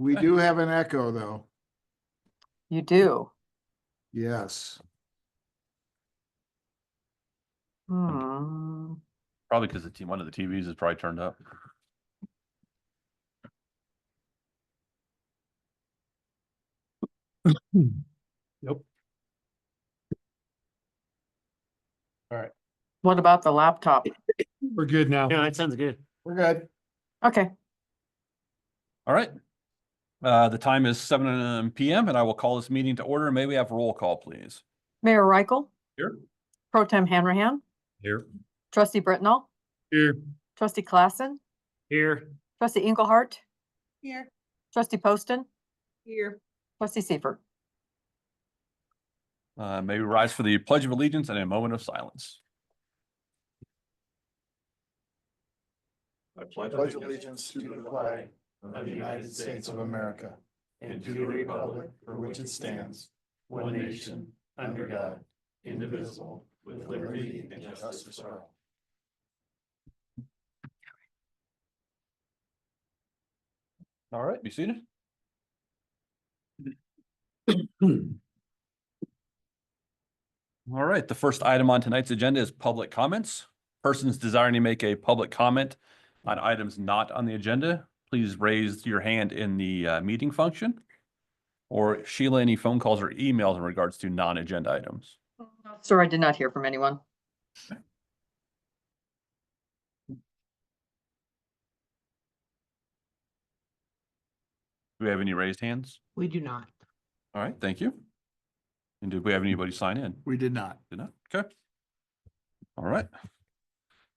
We do have an echo, though. You do. Yes. Hmm. Probably because one of the TVs is probably turned up. Yep. All right. What about the laptop? We're good now. Yeah, that sounds good. We're good. Okay. All right. The time is 7 p.m. and I will call this meeting to order. May we have roll call, please? Mayor Reichel, Here. Pro Tem Hanrahan, Here. Trustee Britnall, Here. Trustee Klassen, Here. Trustee Engelhardt, Here. Trustee Poston, Here. Trustee Seifert. May we rise for the Pledge of Allegiance and a moment of silence. I pledge allegiance to the flag of the United States of America and to the republic for which it stands, one nation, under God, indivisible, with liberty and justice for all. All right, be seated. All right, the first item on tonight's agenda is public comments. Persons desiring to make a public comment on items not on the agenda, please raise your hand in the meeting function. Or Sheila, any phone calls or emails in regards to non-agenda items? Sir, I did not hear from anyone. Do we have any raised hands? We do not. All right, thank you. And did we have anybody sign in? We did not. Did not? Okay. All right.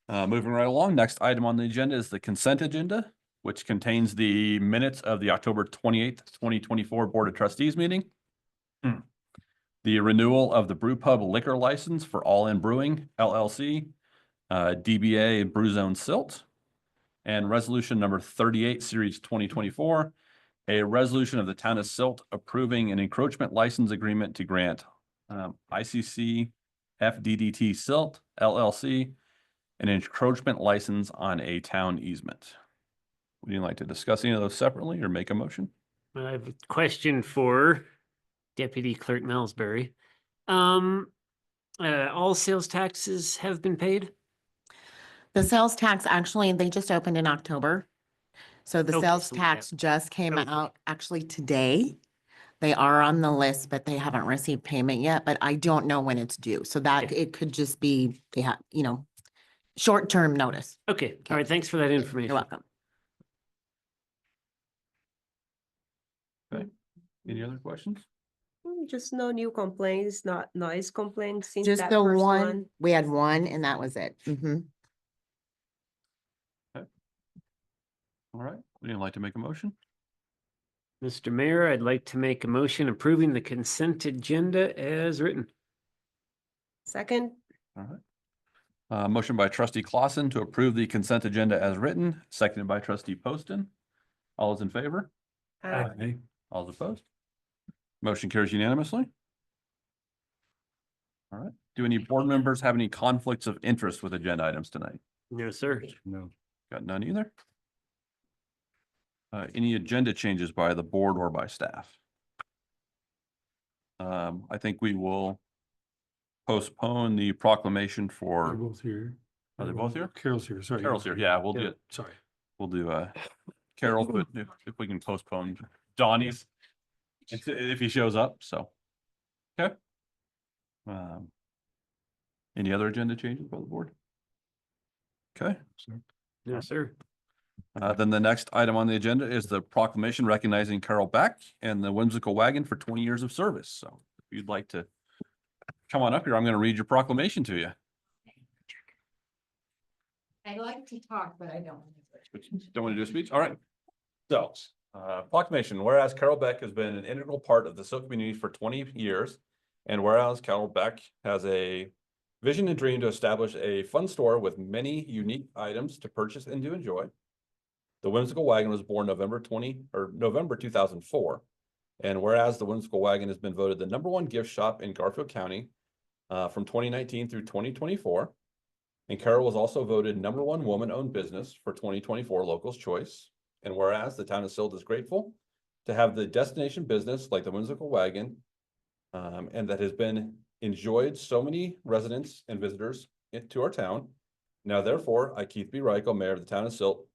Moving right along, next item on the agenda is the consent agenda, which contains the minutes of the October 28th, 2024 Board of Trustees meeting. The renewal of the brew pub liquor license for All In Brewing LLC, DBA Brew Zone Silt, and resolution number 38, series 2024, a resolution of the town of Silt approving an encroachment license agreement to grant ICC FDDT Silt LLC an encroachment license on a town easement. Would you like to discuss any of those separately or make a motion? I have a question for Deputy Clerk Millsbury. All sales taxes have been paid? The sales tax, actually, they just opened in October. So the Okay, sales so tax just came Okay. out actually today. They are on the list, but they haven't received payment yet, but I don't know when it's due. So that Okay. it could just be, they have, short-term notice. Okay, all right, thanks for that information. You're welcome. Any other questions? Just no new complaints, not noise complaints since Just that the first one, we had one and that was it. All right, would you like to make a motion? Mr. Mayor, I'd like to make a motion approving the consent agenda as written. Second, All right. Motion by trustee Clausen to approve the consent agenda as written, seconded by trustee Poston. All those in favor? All those opposed? Motion carries unanimously. All right. Do any board members have any conflicts of interest with agenda items tonight? No, sir. No. Got none either? Any agenda changes by the board or by staff? I think we will postpone the proclamation They're for, both here. are they both here? Carol's here, sorry. Carol's here. Yeah, we'll do Yeah, it. Sorry. We'll do Carol, but if we can postpone Donnie's if he shows up, so. Okay. Any other agenda changes by the board? Okay. No, sir. Then the next item on the agenda is the proclamation recognizing Carol Beck and the Whimsical Wagon for 20 years of service. So if you'd like to come on up here, I'm going to read your proclamation to you. I like to talk, but I don't. Don't want to do a speech? All right. So, proclamation, whereas Carol Beck has been an integral part of the Silt community for 20 years, and whereas Carol Beck has a vision and dream to establish a fun store with many unique items to purchase and to enjoy. The Whimsical Wagon was born November 2004. And whereas the Whimsical Wagon has been voted the #1 gift shop in Garfield County from 2019 through 2024. And Carol was also voted #1 woman-owned business for 2024 Locals Choice. And whereas the town of Silt is grateful to have the destination business like the Whimsical Wagon, and that has been enjoyed so many residents and visitors to our town. Now therefore, I, Keith B. Reichel, Mayor of the town of Silt,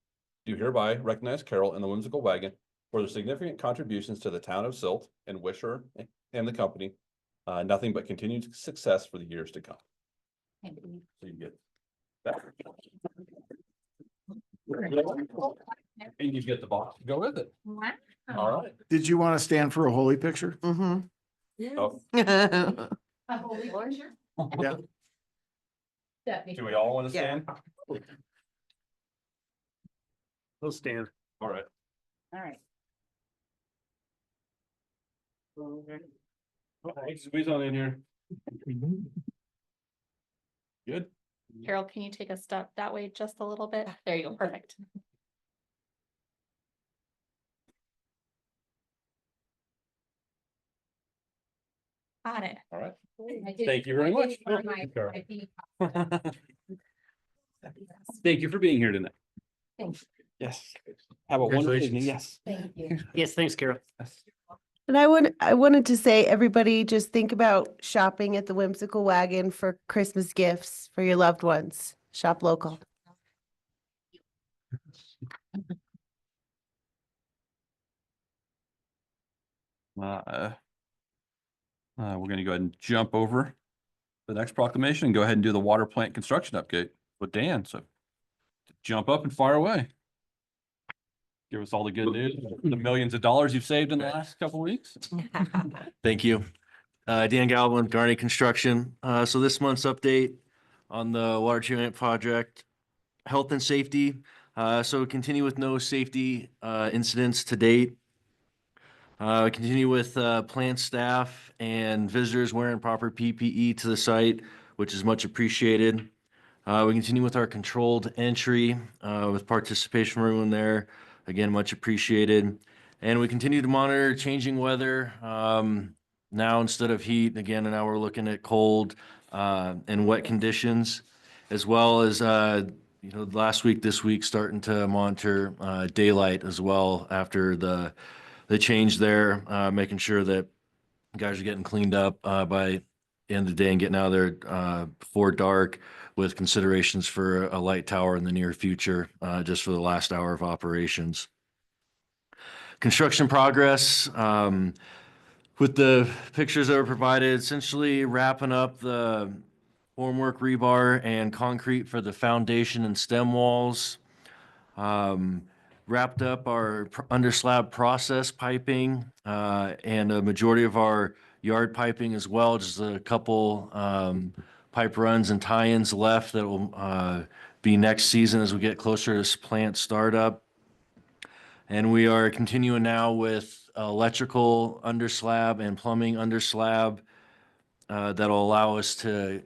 do hereby recognize Carol and the Whimsical Wagon for their significant contributions to the town of Silt, and wish her and the company nothing but continued success for the years to come. So you get that. And you get the box to go with it. Wow. All right. Did you want to stand for a holy picture? Mm-hmm. Oh, A holy picture? Yeah. do we all want to Yeah. stand? We'll stand. All right. All right. Squeeze on in here. Good. Carol, can you take a step that way just a little bit? There you go, perfect. Got it. All right. Thank you very much. Thank you for being here tonight. Thanks. Yes. Have a wonderful evening. Congratulations. Yes. Thank you. Yes, thanks, Carol. And I wanted to say, everybody just think about shopping at the Whimsical Wagon for Christmas gifts for your loved ones. Shop local. We're gonna go ahead and jump over the next proclamation and go ahead and do the water plant construction update with Dan. So jump up and fire away. Give us all the good news, the millions of dollars you've saved in the last couple of weeks. Thank you. Dan Galvin, Garney Construction. So this month's update on the water treatment project, health and safety. So we continue with no safety incidents to date. We continue with plant staff and visitors wearing proper PPE to the site, which is much appreciated. We continue with our controlled entry with participation from everyone there. Again, much appreciated. And we continue to monitor changing weather. Now instead of heat, again, now we're looking at cold and wet conditions, as well as last week, this week, starting to monitor daylight as well after the change there, making sure that guys are getting cleaned up by the end of the day and getting out of there before dark, with considerations for a light tower in the near future, just for the last hour of operations. Construction progress, with the pictures that were provided, essentially wrapping up the formwork, rebar, and concrete for the foundation and stem walls. Wrapped up our under slab process piping and a majority of our yard piping as well. Just a couple pipe runs and tie-ins left that will be next season as we get closer to this plant startup. And we are continuing now with electrical under slab and plumbing under slab that'll allow us to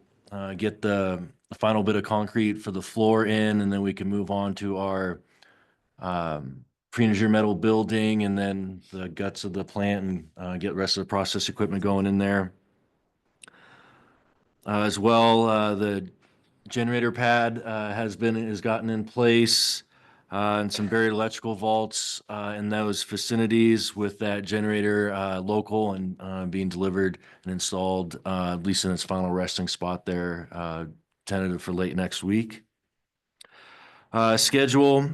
get the final bit of concrete for the floor in, and then we can move on to our pre-engineered metal building and then the guts of the plant and get the rest of the process equipment going in there. As well, the generator pad has gotten in place and some buried electrical vaults in those vicinities, with that generator local and being delivered and installed, at least in its final resting spot there, tentative for late next week. Schedule.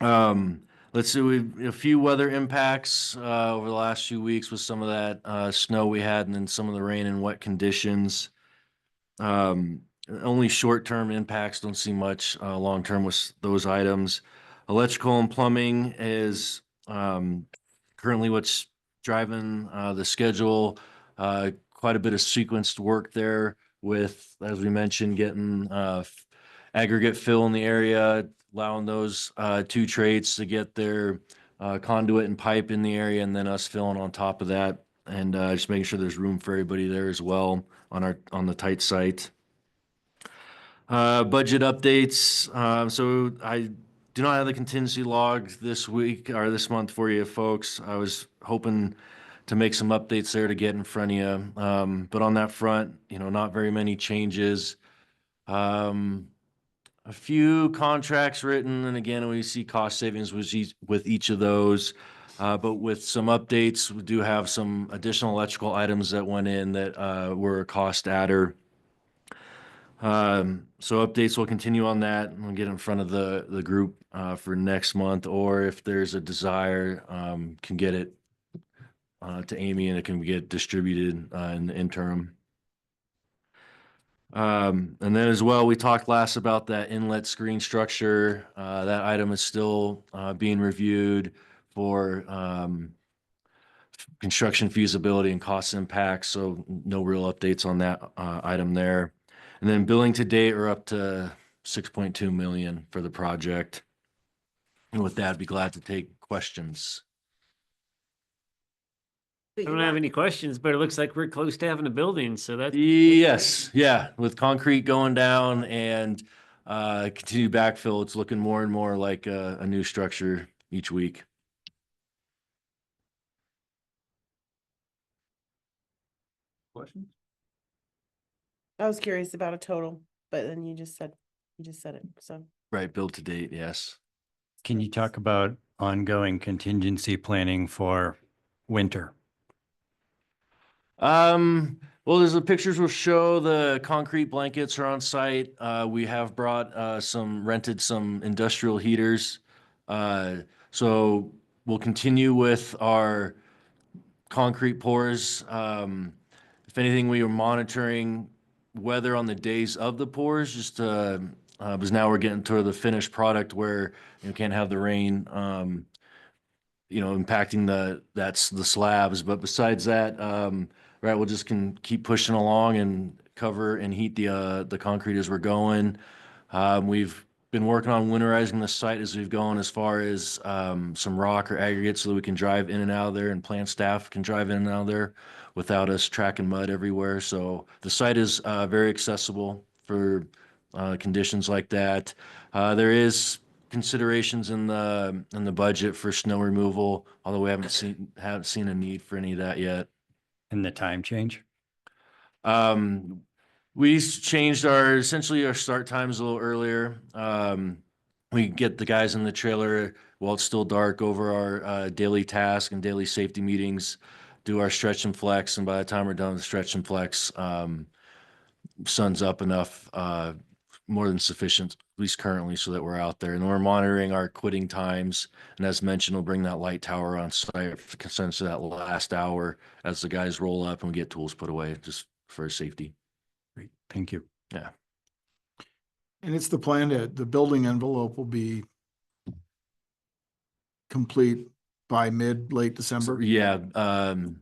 Let's see, a few weather impacts over the last few weeks with some of that snow we had and then some of the rain and wet conditions. Only short-term impacts, don't see much long-term with those items. Electrical and plumbing is currently what's driving the schedule. Quite a bit of sequenced work there with, as we mentioned, getting aggregate fill in the area, allowing those two trades to get their conduit and pipe in the area, and then us filling on top of that, and just making sure there's room for everybody there as well on the tight site. Budget updates. So I do not have the contingency log this week or this month for you folks. I was hoping to make some updates there to get in front of you. But on that front, not very many changes. A few contracts written, and again, we see cost savings with each of those. But with some updates, we do have some additional electrical items that went in that were a cost adder. So updates will continue on that, and we'll get in front of the group for next month, or if there's a desire, can get it to Amy and it can get distributed in the interim. And then as well, we talked last about that inlet screen structure. That item is still being reviewed for construction feasibility and cost impacts, so no real updates on that item there. And then billing to date are up to 6.2 million for the project. And with that, I'd be glad to take questions. I don't have any questions, but it looks like we're close to having a building, so that's. Yes, yeah, with concrete going down and continued backfill, it's looking more and more like a new structure each week. Questions? I was curious about a total, but then you just said it, so. Right, build to date, yes. Can you talk about ongoing contingency planning for winter? Well, there's the pictures will show the concrete blankets are on site. We have brought rented some industrial heaters. So we'll continue with our concrete pours. If anything, we are monitoring weather on the days of the pours, just because now we're getting to the finished product where you can't have the rain impacting the slabs. But besides that, right, we'll just keep pushing along and cover and heat the concrete as we're going. We've been working on winterizing the site as we've gone, as far as some rock or aggregate so that we can drive in and out of there, and plant staff can drive in and out of there without us tracking mud everywhere. So the site is very accessible for conditions like that. There is considerations in the budget for snow removal, although we haven't seen a need for any of that yet. And the time change? We changed essentially our start times a little earlier. We get the guys in the trailer while it's still dark over our daily task and daily safety meetings, do our stretch and flex, and by the time we're done with stretch and flex, sun's up enough, more than sufficient, at least currently, so that we're out there. And we're monitoring our quitting times. And as mentioned, we'll bring that light tower on site for consent to that last hour as the guys roll up and we get tools put away, just for safety. Great, thank you. Yeah. And it's the plan that the building envelope will be complete by late December. Yeah. The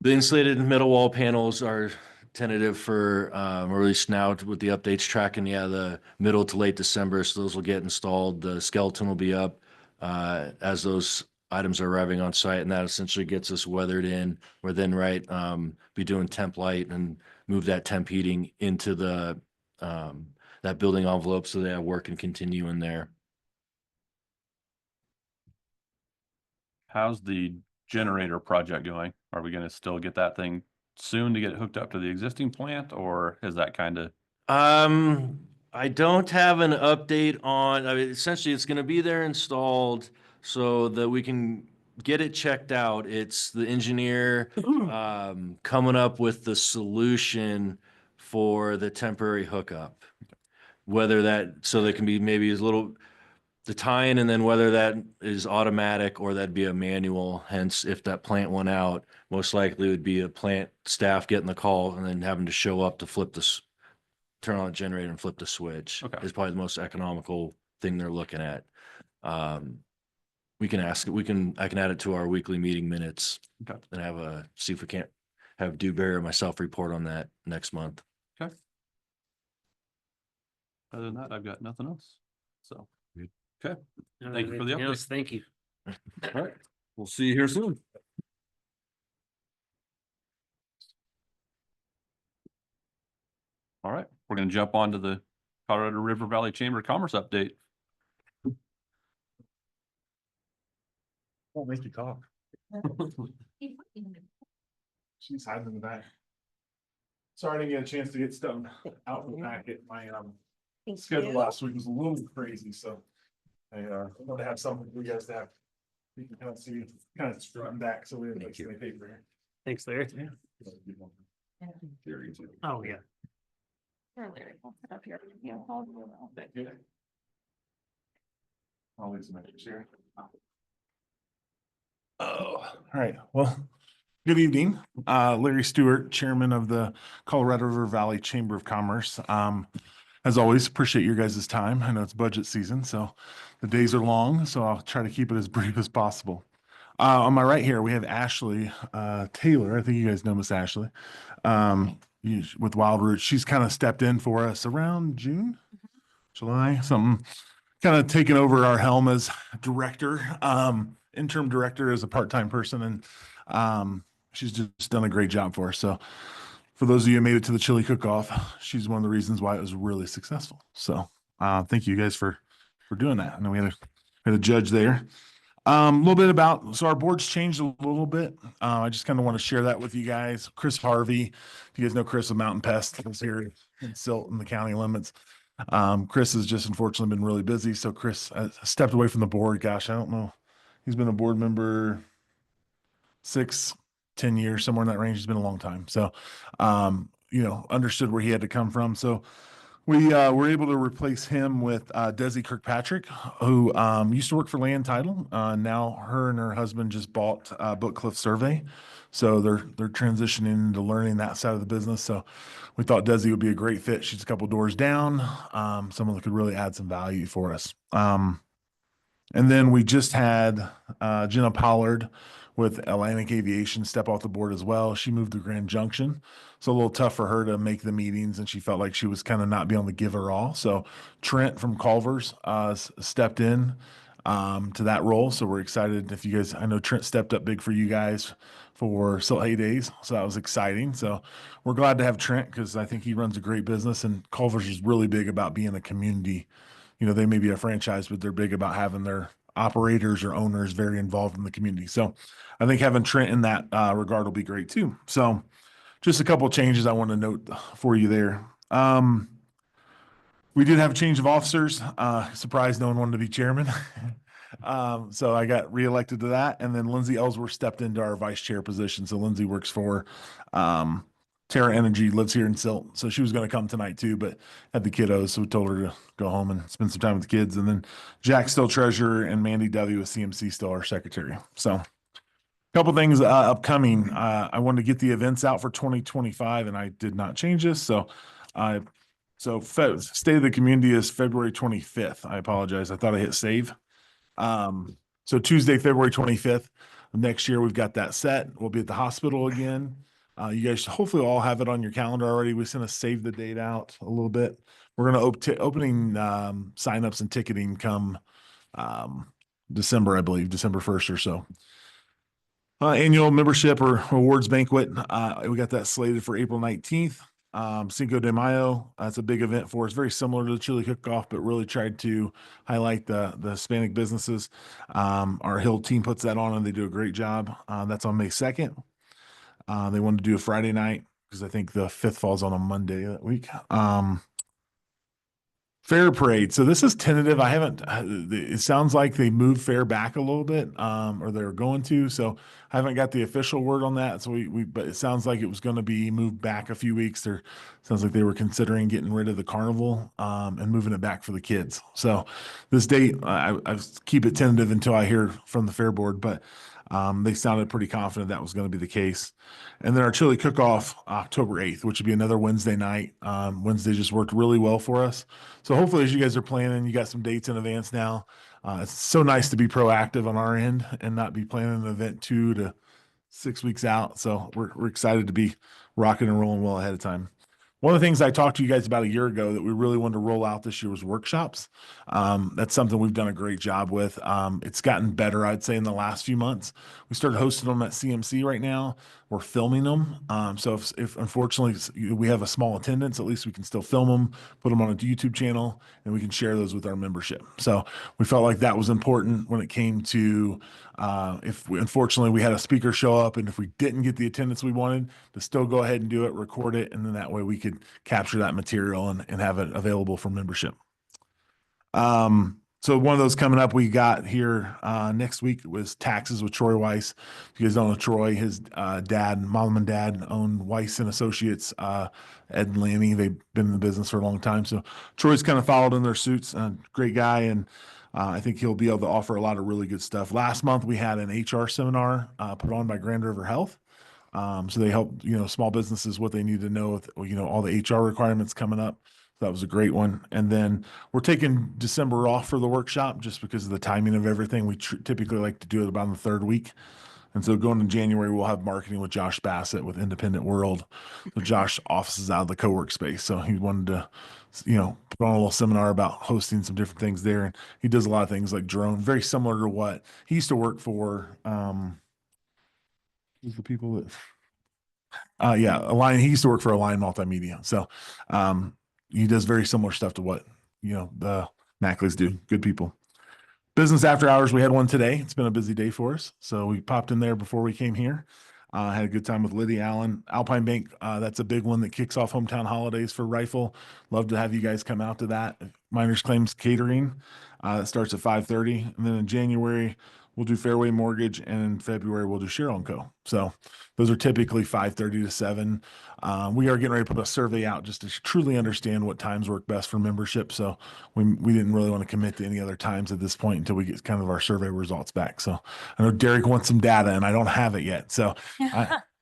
insulated middle wall panels are tentative for release now with the updates tracking, the middle to late December. So those will get installed. The skeleton will be up as those items are arriving on site, and that essentially gets us weathered in. We're then be doing temp light and move that temp heating into the that building envelope so that work can continue in there. How's the generator project going? Are we gonna still get that thing soon to get it hooked up to the existing plant, or is that kind of? I don't have an update on, essentially it's gonna be there installed so that we can get it checked out. It's the engineer, coming up with the solution for the temporary hookup. Whether so there can be maybe the tie-in, and then whether that is automatic or that'd be a manual. Hence, if that plant went out, most likely it would be a plant staff getting the call and then having to show up to turn on the generator and flip the switch. Okay. Is probably the most economical thing they're looking at. I can add it to our weekly meeting minutes. Okay. And see if we can't have Dewberry or myself report on that next month. Okay. Other than that, I've got nothing else. So, okay. Thank you for the update. Thank you. All right. We'll see you here soon. All right. We're going to jump on to the Colorado River Valley Chamber of Commerce update. Won't make you talk. She's hiding in the back. Sorry I didn't get a chance to get stuff out in the packet. My schedule last week was a little crazy, so I want to have something for you guys to have You can kind of see, kind of strutting back, so we have like some paper. Thanks, Larry. Oh, yeah. Here, Larry, hold it up here. Yeah, hold it up. Thank you. I'll leave some extras here. Oh, all right. Well, good evening. Larry Stewart, Chairman of the Colorado River Valley Chamber of Commerce. As always, appreciate your guys' time. I know it's budget season, so the days are long, so I'll try to keep it as brief as possible. On my right here, we have Ashley Taylor. I think you guys know Miss Ashley with Wild Roots. She's kind of stepped in for us around June, July, something, kind of taken over our helm as director, interim director as a part-time person. And she's just done a great job for us. So for those of you who made it to the chili cook-off, she's one of the reasons why it was really successful. So thank you guys for doing that. I know we had a judge there. A little bit about, so our board's changed a little bit. I just kind of want to share that with you guys. Chris Harvey, if you guys know Chris of Mountain Pest, is here in Silt in the county limits. Chris has just unfortunately been really busy. So Chris stepped away from the board. Gosh, I don't know. He's been a board member 6, 10 years, somewhere in that range. It's been a long time. So, understood where he had to come from. So we were able to replace him with Desi Kirkpatrick, who used to work for Land Title. Now her and her husband just bought Book Cliff Survey. So they're transitioning into learning that side of the business. So we thought Desi would be a great fit. She's a couple doors down, someone that could really add some value for us. And then we just had Jenna Pollard with Atlantic Aviation step off the board as well. She moved to Grand Junction. So a little tough for her to make the meetings, and she felt like she was kind of not being able to give her all. So Trent from Culver's stepped in to that role. So we're excited. If you guys, I know Trent stepped up big for you guys for Silt Hay Days. So that was exciting. So we're glad to have Trent because I think he runs a great business, and Culver's is really big about being a community. They may be a franchise, but they're big about having their operators or owners very involved in the community. So I think having Trent in that regard will be great too. So just a couple of changes I want to note for you there. We did have a change of officers. Surprised no one wanted to be chairman. So I got reelected to that. And then Lindsay Ellsworth stepped into our vice chair position. So Lindsay works for Terra Energy, lives here in Silt. So she was going to come tonight too, but had the kiddos. So we told her to go home and spend some time with the kids. And then Jack's still treasurer, and Mandy W with CMC still our secretary. So a couple things upcoming. I wanted to get the events out for 2025, and I did not change this. So State of the Community is February 25th. I apologize. I thought I hit save. So Tuesday, February 25th of next year, we've got that set. We'll be at the hospital again. You guys hopefully all have it on your calendar already. We're going to save the date out a little bit. We're going to opening signups and ticketing come December, I believe, December 1st or so. Annual membership or awards banquet. We got that slated for April 19th. Cinco de Mayo. That's a big event for us. Very similar to the Chili Cook-Off, but really tried to highlight the Hispanic businesses. Our Hill team puts that on, and they do a great job. That's on May 2nd. They wanted to do a Friday night because I think the 5th falls on a Monday that week. Fair Parade. So this is tentative. I haven't, it sounds like they moved fair back a little bit, or they're going to. So I haven't got the official word on that. So but it sounds like it was going to be moved back a few weeks. Sounds like they were considering getting rid of the carnival, and moving it back for the kids. So this date, I keep it tentative until I hear from the fair board, but they sounded pretty confident that was going to be the case. And then our chili cook-off October 8th, which would be another Wednesday night. Wednesday just worked really well for us. So hopefully as you guys are planning, you got some dates in advance now. It's so nice to be proactive on our end and not be planning an event 2 to 6 weeks out. So we're excited to be rocking and rolling well ahead of time. One of the things I talked to you guys about a year ago that we really wanted to roll out this year was workshops. That's something we've done a great job with. It's gotten better, I'd say, in the last few months. We started hosting them at CMC right now. We're filming them. So if unfortunately we have a small attendance, at least we can still film them, put them on a YouTube channel, and we can share those with our membership. So we felt like that was important when it came to unfortunately we had a speaker show up, and if we didn't get the attendance we wanted, to still go ahead and do it, record it, and then that way we could capture that material and have it available for membership. So one of those coming up we got here next week was taxes with Troy Weiss. If you guys don't know Troy, his dad, mom and dad owned Weiss and Associates, Ed and Lanny. They've been in the business for a long time. So Troy's kind of followed in their suits. Great guy, and I think he'll be able to offer a lot of really good stuff. Last month we had an HR seminar put on by Grand River Health. So they help, small businesses what they need to know with, all the HR requirements coming up. That was a great one. And then we're taking December off for the workshop just because of the timing of everything. We typically like to do it about the third week. And so going in January, we'll have marketing with Josh Bassett with Independent World. So Josh offices out of the co-work space. So he wanted to, put on a little seminar about hosting some different things there. And he does a lot of things like drone, very similar to what he used to work for. Who's the people that Align. He used to work for Align Multimedia. So he does very similar stuff to what, the Mackleys do. Good people. Business after hours, we had one today. It's been a busy day for us. So we popped in there before we came here. Had a good time with Lydia Allen. Alpine Bank, that's a big one that kicks off hometown holidays for Rifle. Love to have you guys come out to that. Miners Claims Catering, that starts at 5:30. And then in January, we'll do Fairway Mortgage, and in February, we'll do Cheryl & Co. So those are typically 5:30 to 7. We are getting ready to put a survey out just to truly understand what times work best for membership. So we didn't really want to commit to any other times at this point until we get kind of our survey results back. So I know Derek wants some data, and I don't have it yet. So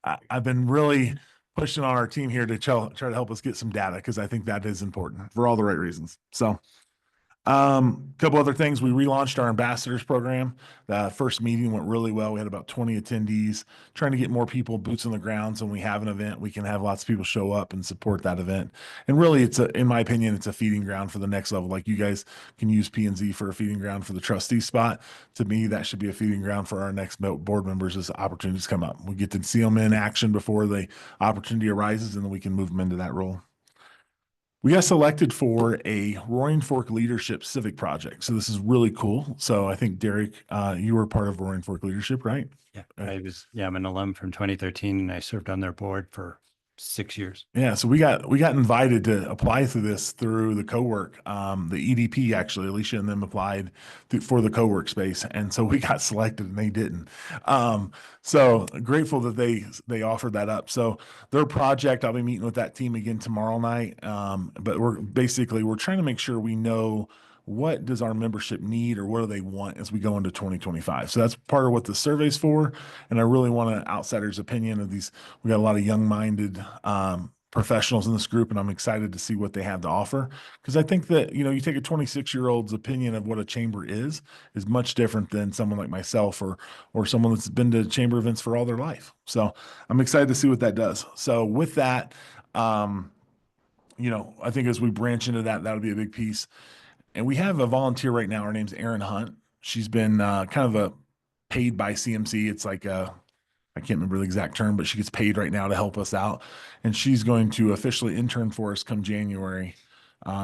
I've been really pushing on our team here to try to help us get some data, because I think that is important for all the right reasons. So couple other things. We relaunched our ambassadors program. The first meeting went really well. We had about 20 attendees, trying to get more people boots on the ground. So when we have an event, we can have lots of people show up and support that event. And really, in my opinion, it's a feeding ground for the next level. Like, you guys can use P&Z for a feeding ground for the trustee spot. To me, that should be a feeding ground for our next board members as opportunities come up. We get to see them in action before the opportunity arises, and then we can move them into that role. We got selected for a Roaring Fork Leadership Civic Project. So this is really cool. So I think, Derek, you were part of Roaring Fork Leadership, right? Yeah, I'm an alum from 2013, and I served on their board for 6 years. Yeah, so we got invited to apply through this through the co-work. The EDP, actually, Alicia and them applied for the co-work space, and so we got selected and they didn't. So grateful that they offered that up. So their project, I'll be meeting with that team again tomorrow night. But we're trying to make sure we know what does our membership need, or what do they want as we go into 2025. So that's part of what the survey's for. And I really want an outsider's opinion of these. We got a lot of young-minded professionals in this group, and I'm excited to see what they have to offer. Because I think that, you take a 26-year-old's opinion of what a chamber is much different than someone like myself or someone that's been to chamber events for all their life. So I'm excited to see what that does. So with that, I think as we branch into that, that'll be a big piece. And we have a volunteer right now. Her name's Erin Hunt. She's been kind of paid by CMC. It's like I can't remember the exact term, but she gets paid right now to help us out. And she's going to officially intern for us come January.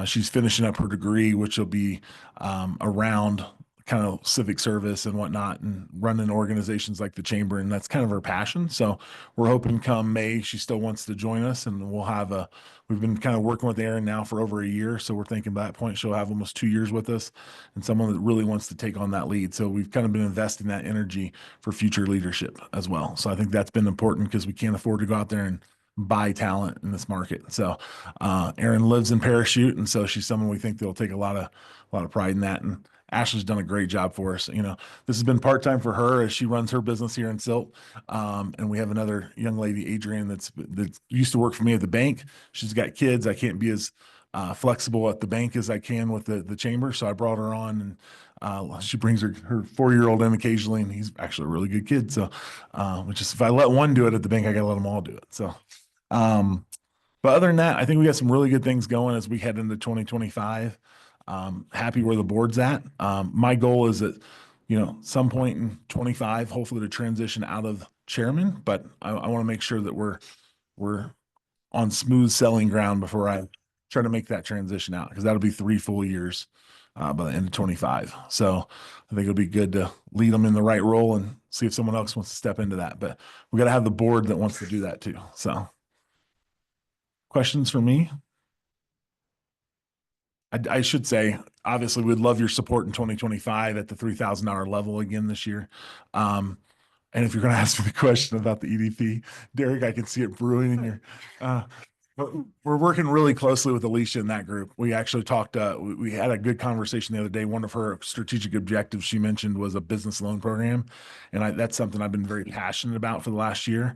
She's finishing up her degree, which will be around kind of civic service and whatnot, and running organizations like the chamber. And that's kind of her passion. So we're hoping come May, she still wants to join us, and we've been kind of working with Erin now for over a year. So we're thinking by that point, she'll have almost 2 years with us, and someone that really wants to take on that lead. So we've kind of been investing that energy for future leadership as well. So I think that's been important, because we can't afford to go out there and buy talent in this market. So Erin lives in Parachute, and so she's someone we think that'll take a lot of pride in that. And Ashley's done a great job for us. This has been part-time for her as she runs her business here in Silt. And we have another young lady, Adrienne, that used to work for me at the bank. She's got kids. I can't be as flexible at the bank as I can with the chamber. So I brought her on, and she brings her 4-year-old in occasionally, and he's actually a really good kid. So, which is, if I let one do it at the bank, I got to let them all do it. So, but other than that, I think we got some really good things going as we head into 2025. Happy where the board's at. My goal is at, some point in 25, hopefully to transition out of chairman, but I want to make sure that we're on smooth selling ground before I try to make that transition out, because that'll be 3 full years by the end of 25. So I think it'll be good to lead them in the right role and see if someone else wants to step into that. But we got to have the board that wants to do that too. So questions for me? I should say, obviously, we'd love your support in 2025 at the $3,000 level again this year. And if you're going to ask me the question about the EDP, Derek, I can see it brewing in your. But we're working really closely with Alicia in that group. We actually talked. We had a good conversation the other day. One of her strategic objectives she mentioned was a business loan program, and that's something I've been very passionate about for the last year.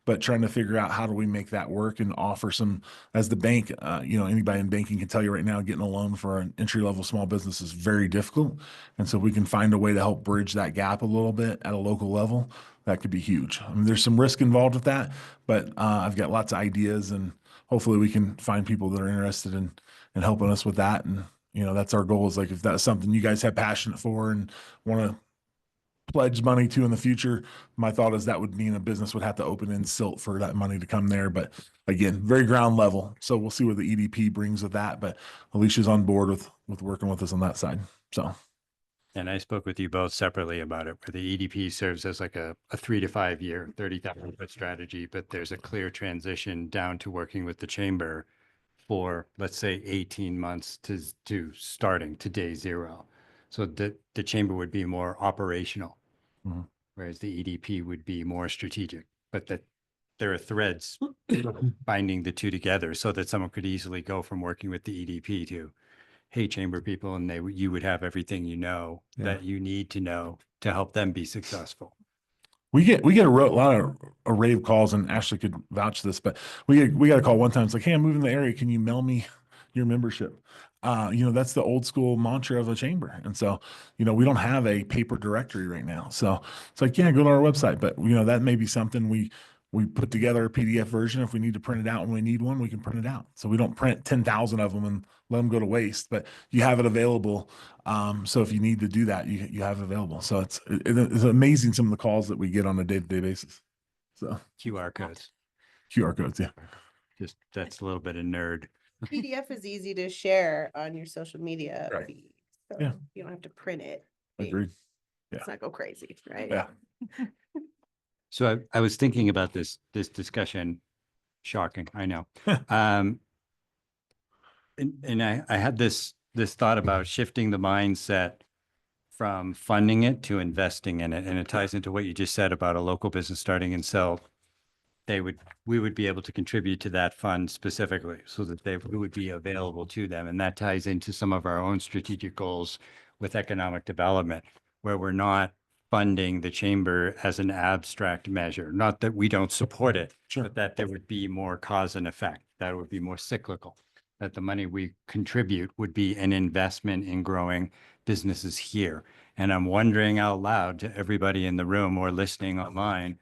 But trying to figure out how do we make that work and offer some, as the bank, anybody in banking can tell you right now, getting a loan for an entry level small business is very difficult. And so we can find a way to help bridge that gap a little bit at a local level. That could be huge. I mean, there's some risk involved with that, but I've got lots of ideas, and hopefully we can find people that are interested in helping us with that. And that's our goal, is like, if that's something you guys have passion for and want to pledge money to in the future, my thought is that would mean a business would have to open in Silt for that money to come there. But again, very ground level. So we'll see what the EDP brings with that. But Alicia's on board with working with us on that side. So. And I spoke with you both separately about it, where the EDP serves as like a 3 to 5 year, 30,000 foot strategy, but there's a clear transition down to working with the chamber for, let's say, 18 months to starting to day zero. So the chamber would be more operational, whereas the EDP would be more strategic, but that there are threads binding the two together so that someone could easily go from working with the EDP to, hey, chamber people, and you would have everything that you need to know to help them be successful. We get a lot of array of calls, and Ashley could vouch this, but we got a call one time. It's like, hey, I'm moving to the area. Can you mail me your membership? That's the old school mantra of a chamber. And so, we don't have a paper directory right now. So it's like, yeah, go to our website. But, that may be something we put together a PDF version. If we need to print it out when we need one, we can print it out. So we don't print 10,000 of them and let them go to waste, but you have it available. So if you need to do that, you have it available. So it's amazing some of the calls that we get on a day-to-day basis. So QR codes. Yeah. Just, that's a little bit of nerd. PDF is easy to share on your social media Right. feed. So Yeah. you don't have to print it. Agreed. Let's not go crazy, right? Yeah. So I was thinking about this discussion. Shocking, I know. And I had this thought about shifting the mindset from funding it to investing in it. And it ties into what you just said about a local business starting in Silt. We would be able to contribute to that fund specifically so that it would be available to them. And that ties into some of our own strategic goals with economic development, where we're not funding the chamber as an abstract measure. Not that we don't support it, but that there would be more cause and effect, that it would be more cyclical, that the money we contribute would be an investment in growing businesses here. And I'm wondering out loud to everybody in the room or listening online,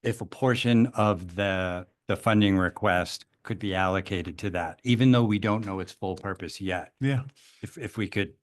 if a portion of the funding request could be allocated to that, even though we don't know its full purpose yet. Yeah. If we could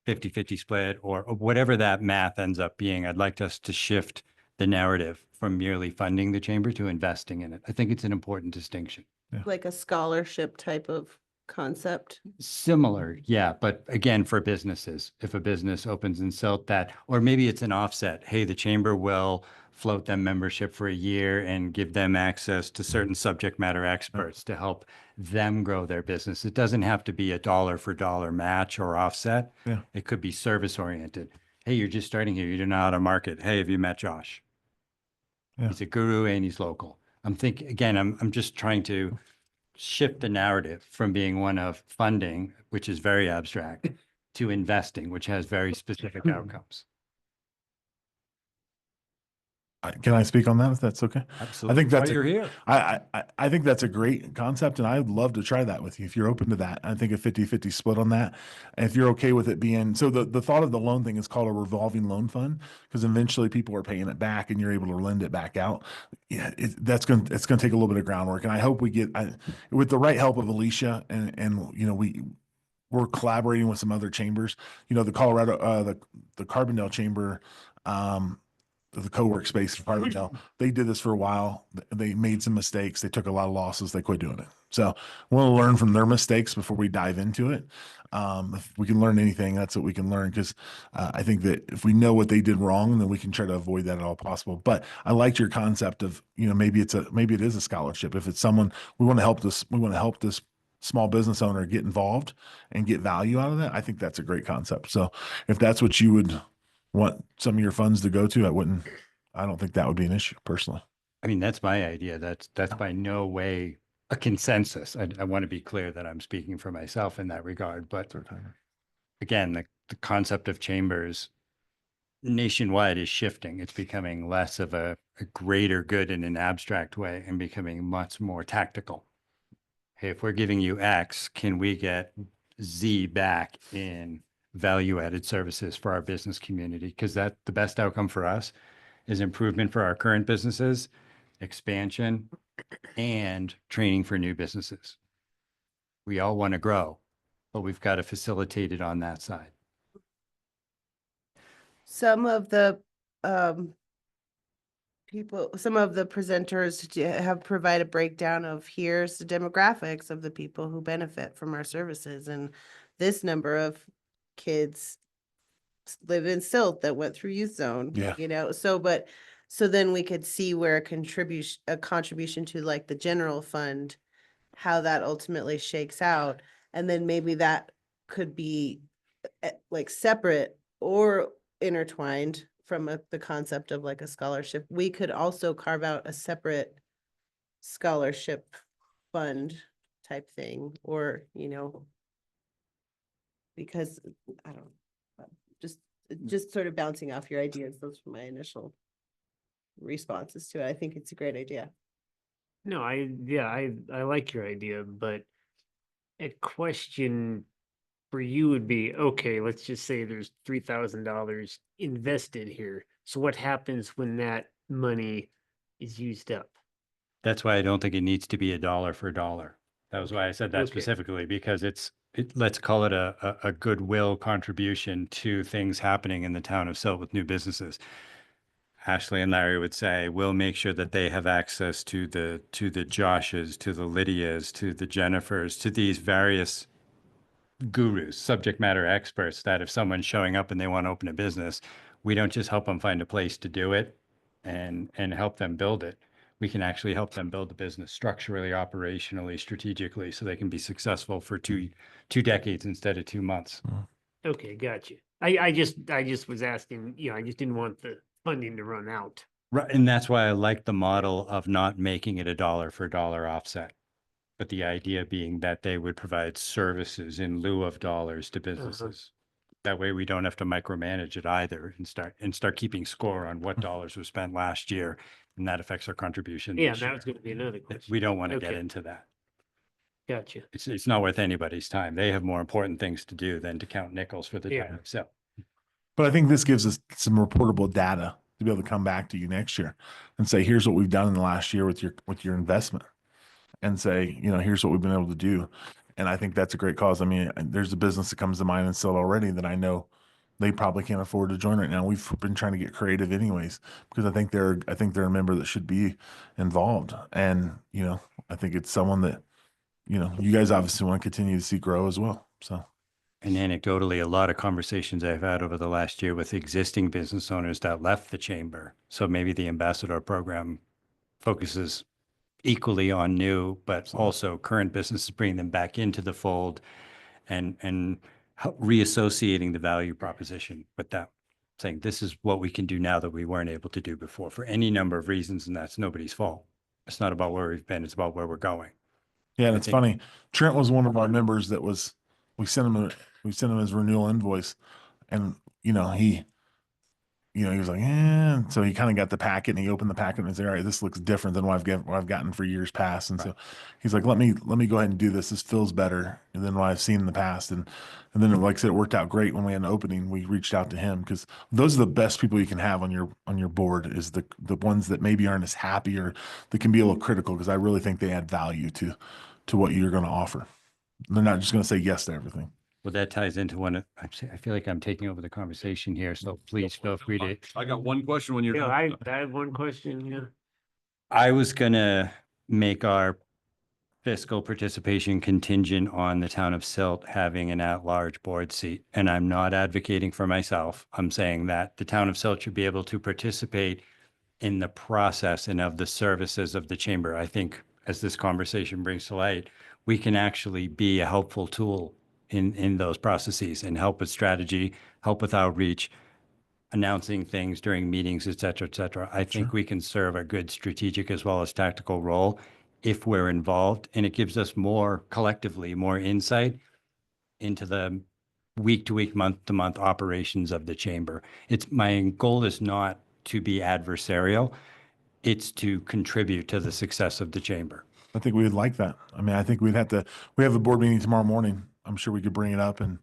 50-50 split or whatever that math ends up being, I'd like us to shift the narrative from merely funding the chamber to investing in it. I think it's an important distinction. Like a scholarship type of concept. Similar, yeah, but again, for businesses, if a business opens in Silt that, or maybe it's an offset, hey, the chamber will float them membership for a year and give them access to certain subject matter experts to help them grow their business. It doesn't have to be a dollar for dollar match or offset. Yeah. It could be service oriented. Hey, you're just starting here. You don't know how to market. Hey, have you met Josh? Yeah. He's a guru and he's local. I'm just trying to shift the narrative from being one of funding, which is very abstract, to investing, which has very specific outcomes. Can I speak on that if that's okay? Absolutely. I think that's You're here. I think that's a great concept, and I'd love to try that with you if you're open to that. I think a 50-50 split on that. And if you're okay with it being, so the thought of the loan thing is called a revolving loan fund, because eventually people are paying it back and you're able to lend it back out. Yeah, it's going to take a little bit of groundwork, and I hope we get with the right help of Alicia and we're collaborating with some other chambers. The Colorado the Carbondale chamber, the co-work space for Carbondale, they did this for a while. They made some mistakes. They took a lot of losses. They quit doing it. So we want to learn from their mistakes before we dive into it. If we can learn anything, that's what we can learn. Because I think that if we know what they did wrong, then we can try to avoid that at all possible. But I liked your concept of, maybe it is a scholarship. If it's someone we want to help this small business owner get involved and get value out of that, I think that's a great concept. So if that's what you would want some of your funds to go to, I don't think that would be an issue personally. I mean, that's my idea. That's by no way a consensus. I want to be clear that I'm speaking for myself in that regard, but again, the concept of chambers nationwide is shifting. It's becoming less of a greater good in an abstract way and becoming much more tactical. Hey, if we're giving you X, can we get Z back in value-added services for our business community? Because the best outcome for us is improvement for our current businesses, expansion, and training for new businesses. We all want to grow, but we've got to facilitate it on that side. Some of the some of the presenters have provided a breakdown of here's the demographics of the people who benefit from our services, and this number of kids live in Silt that went through youth zone. Yeah. So then we could see where a contribution to like the general fund, how that ultimately shakes out, and then maybe that could be like separate or intertwined from the concept of like a scholarship. We could also carve out a separate scholarship fund type thing, or, because I don't know, just sort of bouncing off your ideas. Those were my initial responses to it. I think it's a great idea. No, I like your idea, but a question for you would be, okay, let's just say there's $3,000 invested here. So what happens when that money is used up? That's why I don't think it needs to be $1 for $1. That was why I said that Okay. specifically, because let's call it a goodwill contribution to things happening in the town of Silt with new businesses. Ashley and Larry would say, we'll make sure that they have access to the Joshes, to the Lydias, to the Jennifers, to these various gurus, subject matter experts, that if someone's showing up and they want to open a business, we don't just help them find a place to do it and help them build it. We can actually help them build the business structurally, operationally, strategically, so they can be successful for two decades instead of 2 months. Okay, gotcha. I just was asking, I just didn't want the funding to run out. Right, and that's why I like the model of not making it $1 for $1 offset. But the idea being that they would provide services in lieu of dollars to businesses. That way we don't have to micromanage it either and start keeping score on what dollars were spent last year. And that affects our contribution Yeah, this that year. was going to be another question. We don't want to get Okay. into that. Gotcha. It's not worth anybody's time. They have more important things to do than to count nickels for the Yeah. town. So But I think this gives us some reportable data to be able to come back to you next year and say, here's what we've done in the last year with your investment, and say, here's what we've been able to do. And I think that's a great cause. I mean, there's a business that comes to mind in Silt already that I know they probably can't afford to join right now. We've been trying to get creative anyways, because I think they're a member that should be involved. And, I think it's someone that, you guys obviously want to continue to see grow as well. So. And anecdotally, a lot of conversations I've had over the last year with existing business owners that left the chamber. So maybe the ambassador program focuses equally on new, but also current businesses, bringing them back into the fold and reassociating the value proposition with them, saying this is what we can do now that we weren't able to do before for any number of reasons, and that's nobody's fault. It's not about where we've been, it's about where we're going. Yeah, and it's funny. Trent was one of our members that we sent him his renewal invoice, and he was like, and so he kind of got the packet, and he opened the packet and he said, all right, this looks different than what I've gotten for years past. And so he's like, let me go ahead and do this. This feels better than what I've seen in the past. And then, like I said, it worked out great when we had an opening. We reached out to him, because those are the best people you can have on your board, is the ones that maybe aren't as happy or that can be a little critical, because I really think they add value to what you're going to offer. They're not just going to say yes to everything. Well, that ties into I feel like I'm taking over the conversation here, so please feel free to. I got one question when you're Yeah, done. I have one question. Yeah. I was gonna make our fiscal participation contingent on the town of Silt having an at-large board seat. And I'm not advocating for myself. I'm saying that the town of Silt should be able to participate in the process and of the services of the chamber. I think, as this conversation brings to light, we can actually be a helpful tool in those processes and help with strategy, help with outreach, announcing things during meetings, et cetera, I think Sure. we can serve a good strategic as well as tactical role if we're involved, and it gives us more collectively, more insight into the week to week, month to month operations of the chamber. My goal is not to be adversarial. It's to contribute to the success of the chamber. I think we would like that. I mean, I think we have a board meeting tomorrow morning. I'm sure we could bring it up. And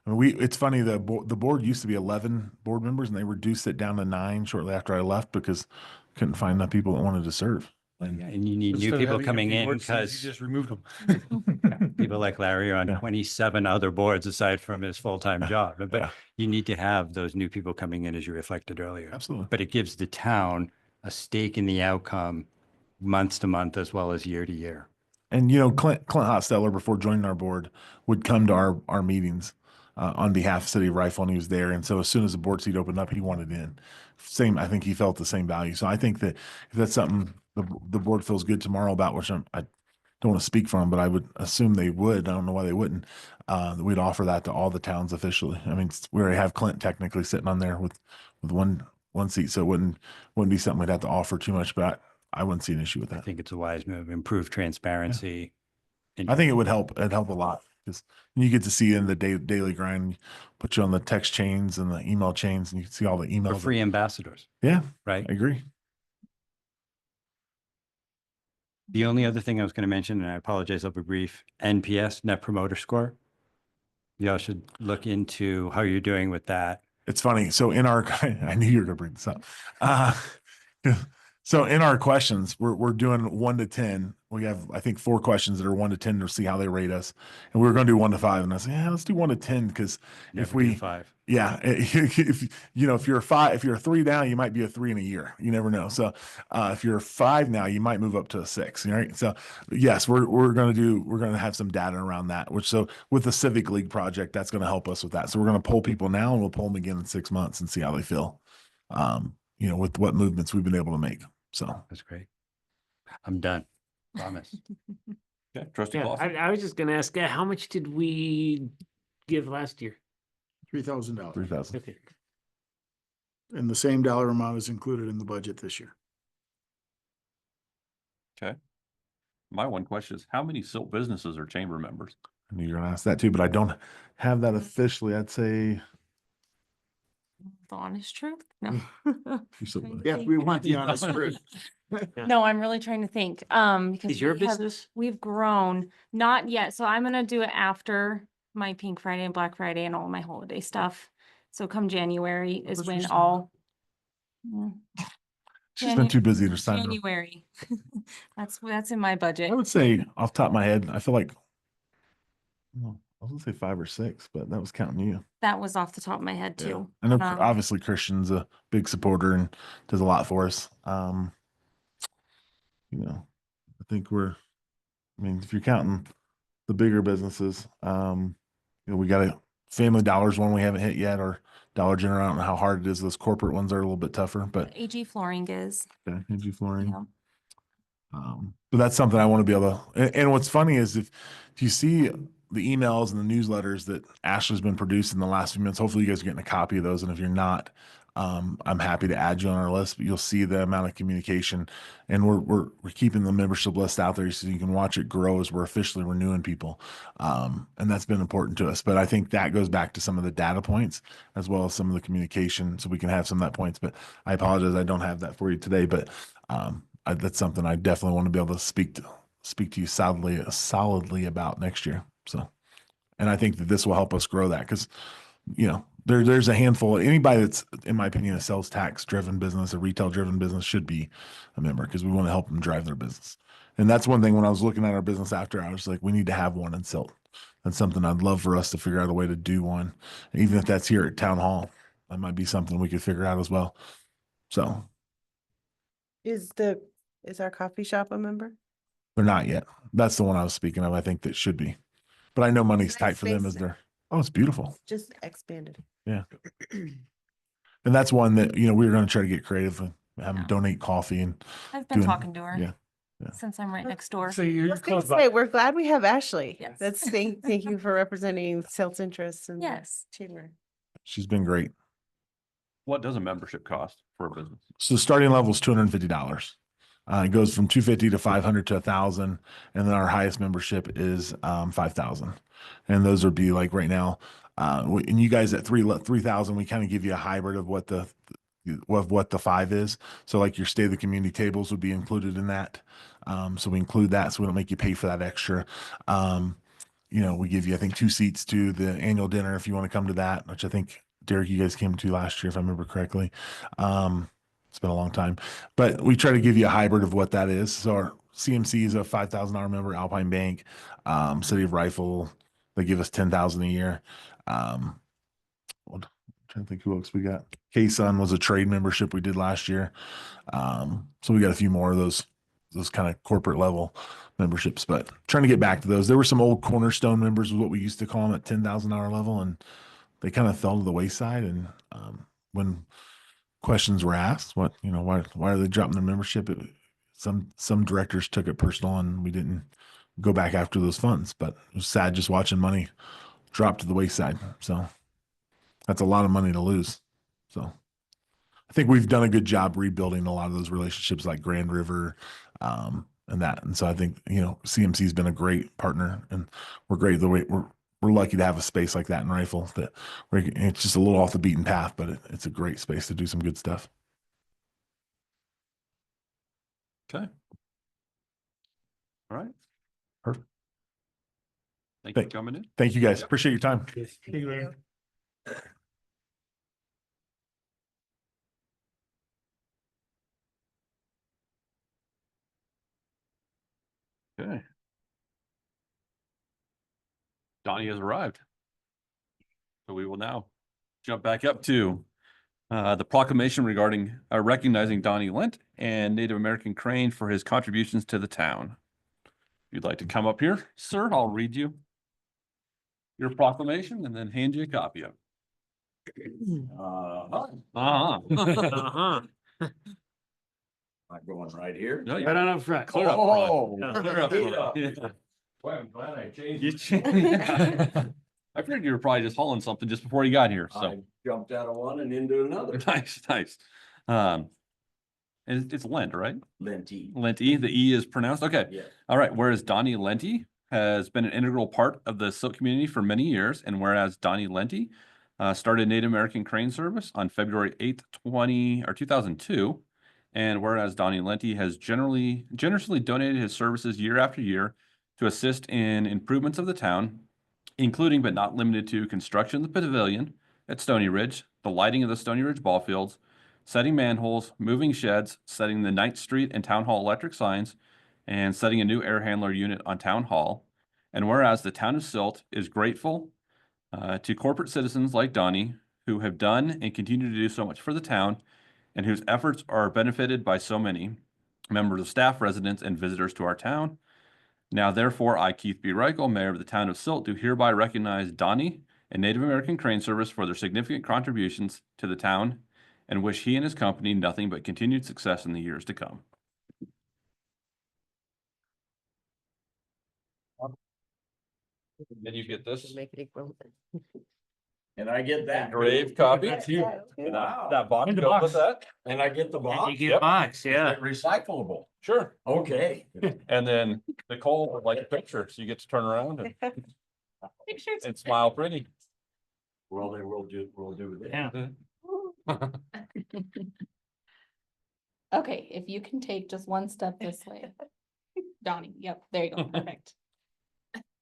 I mean, it's funny, the board used to be 11 board members and they reduced it down to 9 shortly after I left because couldn't find enough people that wanted to serve. And And you need new people coming in because just removed them. people like Larry are on Yeah. 27 other boards aside from his full-time job. Yeah. But you need to have those new people coming in, as you reflected earlier. Absolutely. But it gives the town a stake in the outcome months to month as well as year to year. And Clint Hotsteller, before joining our board, would come to our meetings on behalf of City of Rifle, and he was there. And so as soon as the board seat opened up, he wanted in. I think he felt the same value. So I think that if that's something the board feels good tomorrow about, which I don't want to speak for them, but I would assume they would. I don't know why they wouldn't. We'd offer that to all the towns officially. I mean, we already have Clint technically sitting on there with one seat, so it wouldn't be something we'd have to offer too much. But I wouldn't see an issue with I that. think it's a wise move, improve transparency. I think it would help. It'd help a lot because you get to see in the daily grind, put you on the text chains and the email chains, and you can see all the For emails. free ambassadors, Yeah, right? I agree. The only other thing I was going to mention, and I apologize, I'll be brief, NPS, Net Promoter Score. Y'all should look into how you're doing with that. It's funny. So I knew you were going to bring this up. So in our questions, we're doing 1 to 10. We have, I think, 4 questions that are 1 to 10 to see how they rate us. And we were going to do 1 to 5. And I said, yeah, let's do 1 to 10 because if Never do we, 5. yeah, if you're a 5, if you're a 3 now, you might be a 3 in a year. You never know. So if you're a 5 now, you might move up to a 6. Right. So yes, we're going to have some data around that, so with the Civic League project, that's going to help us with that. So we're going to poll people now and we'll poll them again in 6 months and see how they feel, with what movements we've been able to make. So That's great. I'm done. Promise. Okay, Trustee Yeah, Clausen. I was just gonna ask, how much did we give last year? $3,000. 3,000. Okay. And the same dollar amount is included in the budget this year. Okay. My one question is, how many Silt businesses are chamber members? I knew you were going to ask that too, but I don't have that officially. I'd say The honest truth? No. you still would. Yeah, we want the honest truth. No, I'm really trying to think. Because Is your we have- business? We've grown, not yet. So I'm gonna do it after my Pink Friday and Black Friday and all my holiday stuff. So come January is was when your all. Mm, She's been too busy to sign. January. That's in my budget. I would say off the top of my head, I feel like, well, I was gonna say 5 or 6, but that was counting you. That was off the top of my head Yeah. too. I know Um, obviously Christian's a big supporter and does a lot for us. I think if you're counting the bigger businesses, we got a Family Dollar's one we haven't hit yet, or Dollar General. I don't know how hard it is. Those corporate ones are a little bit tougher, but AG Flooring is. yeah, AG Flooring. Yeah. But that's something I want to be able to. And what's funny is if you see the emails and the newsletters that Ashley's been producing the last few minutes, hopefully you guys are getting a copy of those. And if you're not, I'm happy to add you on our list. But you'll see the amount of communication, and we're keeping the membership list out there so you can watch it grow as we're officially renewing people. And that's been important to us. But I think that goes back to some of the data points as well as some of the communication, so we can have some of that points. But I apologize, I don't have that for you today. But that's something I definitely want to be able to speak to you solidly about next year. So, and I think that this will help us grow that because, there's a handful. Anybody that's, in my opinion, a sales tax driven business, a retail driven business should be a member because we want to help them drive their business. And that's one thing when I was looking at our business after, I was like, we need to have one in Silt. That's something I'd love for us to figure out a way to do one, even if that's here at Town Hall. That might be something we could figure out as well. So Is our coffee shop a member? they're not yet. That's the one I was speaking of. I think that should be, but I know money's Nice tight for them space as there. oh, it's beautiful. Just expanded. Yeah. And that's one that, we were going to try to get creative and have them Yeah. donate coffee and I've been doing- talking to her. yeah. since I'm right next door. So you're I was gonna close by. say, we're glad we have Ashley. Yes. That's thank you for representing Silt's interests in the Yes. chamber. She's been great. What does a membership cost for a business? So the starting level is $250. It goes from 250 to 500 to 1,000, and then our highest membership is 5,000. And those would be like right now. And you guys at 3,000, we kind of give you a hybrid of what the 5 is. So like your stay of the community tables would be included in that. So we include that, so we don't make you pay for that extra. We give you, I think, 2 seats to the annual dinner if you want to come to that, which I think, Derek, you guys came to last year, if I remember correctly. It's been a long time, but we try to give you a hybrid of what that is. So our CMC is a $5,000 member, Alpine Bank, City of Rifle, they give us 10,000 a year. I'm trying to think who else we got. K-Sun was a trade membership we did last year. So we got a few more of those kind of corporate level memberships, but trying to get back to those. There were some old Cornerstone members, was what we used to call them, at $10,000 level, and they kind of fell to the wayside. And when questions were asked, why are they dropping their membership? Some directors took it personal, and we didn't go back after those funds. But it was sad just watching money drop to the wayside. So that's a lot of money to lose. So I think we've done a good job rebuilding a lot of those relationships, like Grand River, and that. And so I think CMC has been a great partner, and we're great the way we're lucky to have a space like that in Rifle that it's just a little off the beaten path, but it's a great space to do some good stuff. Okay. All right. Perfect. Thank you for coming in. Thank you guys. Appreciate your time. Okay. Donnie has arrived. So we will now jump back up to the proclamation regarding recognizing Donnie Lent and Native American Crane for his contributions to the town. If you'd like to come up here, sir, I'll read you your proclamation and then hand you a copy of it. Uh-huh. I'm going right here. No, Right on up front. Clear up front. Clear up front. Yeah. Boy, I'm glad I changed. You changed. I figured you were probably just hauling something just before you got here. So I jumped out of one and into another. nice. And it's Lent, right? Lenti. Lenti. The E is pronounced. Okay. Yeah. All right. Whereas Donnie Lenti has been an integral part of the Silt community for many years, and whereas Donnie Lenti started Native American Crane Service on February 8th, 2002, and whereas Donnie Lenti has generously donated his services year after year to assist in improvements of the town, including but not limited to construction of the pavilion at Stony Ridge, the lighting of the Stony Ridge ball fields, setting manholes, moving sheds, setting the 9th Street and Town Hall electric signs, and setting a new air handler unit on Town Hall. And whereas the town of Silt is grateful to corporate citizens like Donnie, who have done and continue to do so much for the town, and whose efforts are benefited by so many members of staff, residents, and visitors to our town. Now, therefore, I, Keith B. Reichel, Mayor of the town of Silt, do hereby recognize Donnie and Native American Crane Service for their significant contributions to the town, and wish he and his company nothing but continued success in the years to come. Then you get this Make it equivalent. And I get that. engraved copy. That's you. That box In the goes box. with that. And I get the box? You get Yep. a box, yeah. Recyclable. Sure. Okay. And then Nicole would like a picture, so you get to turn around Pictures. and smile pretty. Well, they will do that. Yeah. Okay, if you can take just one step this way. Donnie, yep, there you go, perfect.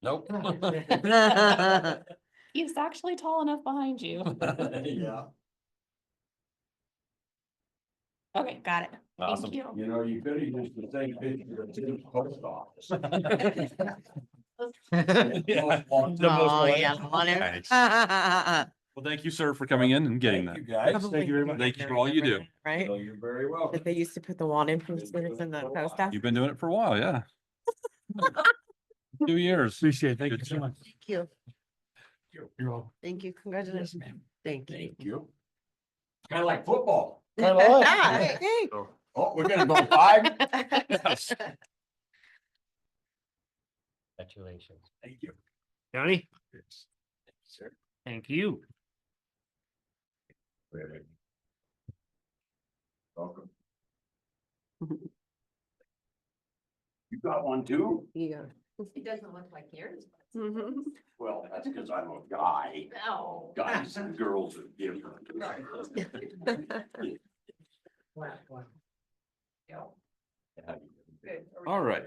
Nope. He's actually tall enough behind you. Yeah. Okay, got it. Awesome. Thank you. You know, you could have used the same picture that's in the post office. Yeah. Oh, yeah. the one in- Nice. Well, thank you, sir, for coming in and getting that. Thank you, guys. Thank you very much. Thank you for all you do. Right? So you're very welcome. That they used to put the want-in posters in the post office. You've been doing it for a while, yeah. 2 years. Appreciate it. Thank you Good so job. much. Thank you. You're welcome. Thank you. Congratulations. Thank you. Thank you. It's kind of like football. Hey. Oh, we're gonna go 5? Yes. Congratulations. Thank you. Donnie, Sir. thank you. Welcome. You got one too? Yeah. It doesn't look like yours. Well, that's because I'm a guy. No. Guys and girls are different. All right.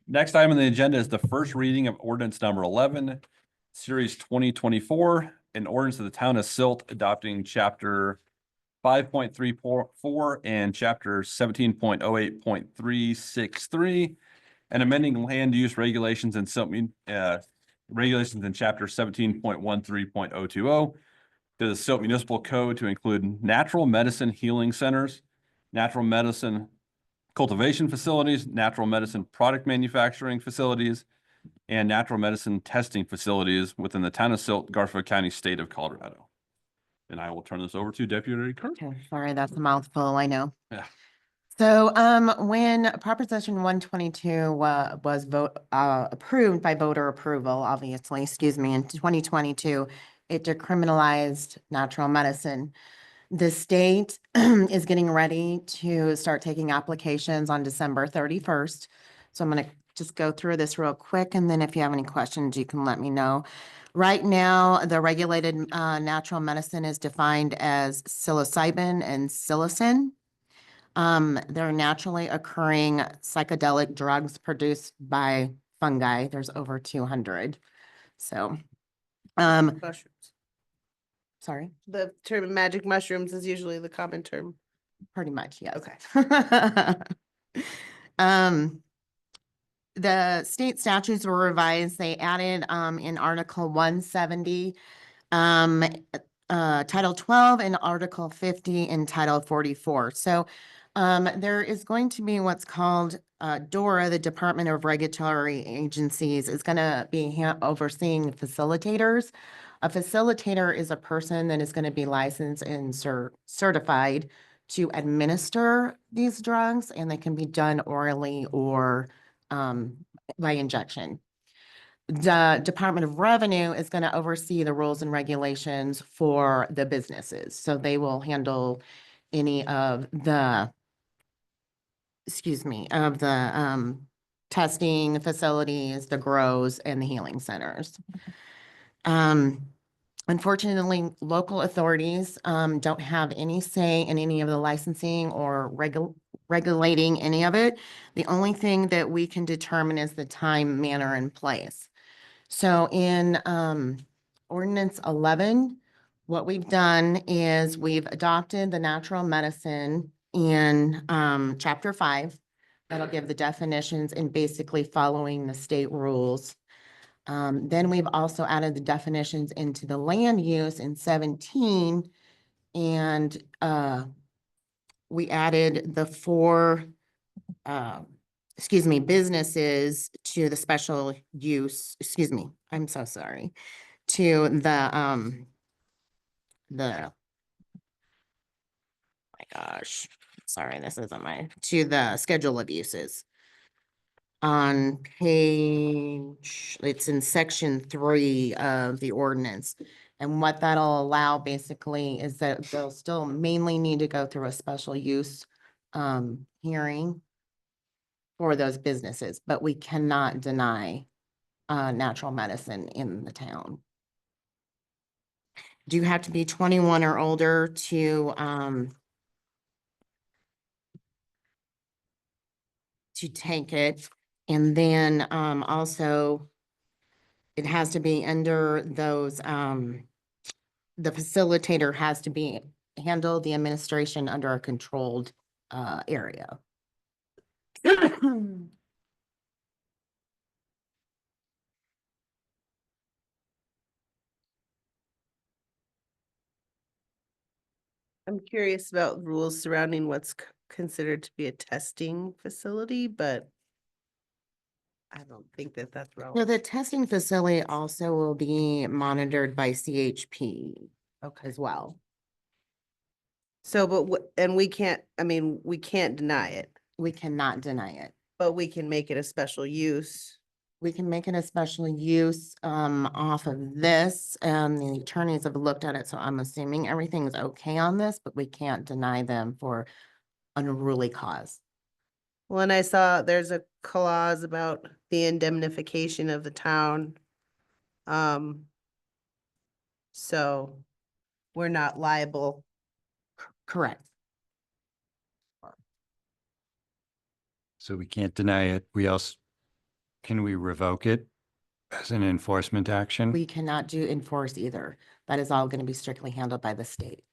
Next item on the agenda is the first reading of ordinance number 11, series 2024, an ordinance of the town of Silt adopting chapter 5.344 and chapter 17.08.363 and amending land use regulations and regulations in chapter 17.13.020 to the Silt Municipal Code to include natural medicine healing centers, natural medicine cultivation facilities, natural medicine product manufacturing facilities, and natural medicine testing facilities within the town of Silt, Garfield County, state of Colorado. And I will turn this over to Deputy Kirk. Okay, sorry, that's a mouthful, I know. Yeah. So, when Proposition 122 was approved by voter approval, obviously, excuse me, in 2022, it decriminalized natural medicine. The state is getting ready to start taking applications on December 31st. So I'm going to just go through this real quick, and then if you have any questions, you can let me know. Right now, the regulated natural medicine is defined as psilocybin and psilocin. They're naturally occurring psychedelic drugs produced by fungi. There's over 200. So, Mushrooms. sorry, The term magic mushrooms is usually the common term. pretty much, yes. Okay. The state statutes were revised. They added, in Article 170, Title 12 and Article 50 and Title 44. So, there is going to be what's called, DORA, the Department of Regulatory Agencies, is going to be overseeing facilitators. A facilitator is a person that is going to be licensed and certified to administer these drugs, and they can be done orally or by injection. The Department of Revenue is going to oversee the rules and regulations for the businesses. So they will handle any of the, testing facilities, the grows, and the healing centers. Unfortunately, local authorities don't have any say in any of the licensing or regulating any of it. The only thing that we can determine is the time, manner, and place. So in ordinance 11, what we've done is we've adopted the natural medicine in chapter 5. That'll give the definitions and basically following the state rules. Then we've also added the definitions into the land use in 17. And we added the 4 businesses to the special use, I'm so sorry, to my gosh, sorry, this isn't to the schedule of uses. On page, it's in section 3 of the ordinance. And what that'll allow basically is that they'll still mainly need to go through a special use hearing for those businesses, but we cannot deny natural medicine in the town. Do you have to be 21 or older to take it? And then also it has to be under those, the facilitator has to be handle the administration under a controlled area. I'm curious about rules surrounding what's considered to be a testing facility, but I don't think that that's So relevant. the testing facility also will be monitored by CHP as well. So, but, and we can't deny it, We cannot deny it. but we can make it a special use. We can make it a special use off of this, and the attorneys have looked at it, so I'm assuming everything is okay on this, but we can't deny them for unruly cause. When I saw there's a clause about the indemnification of the town. So we're not liable. Correct. So we can't deny it. Can we revoke it as an enforcement action? We cannot do enforce either. That is all going to be strictly handled by the state.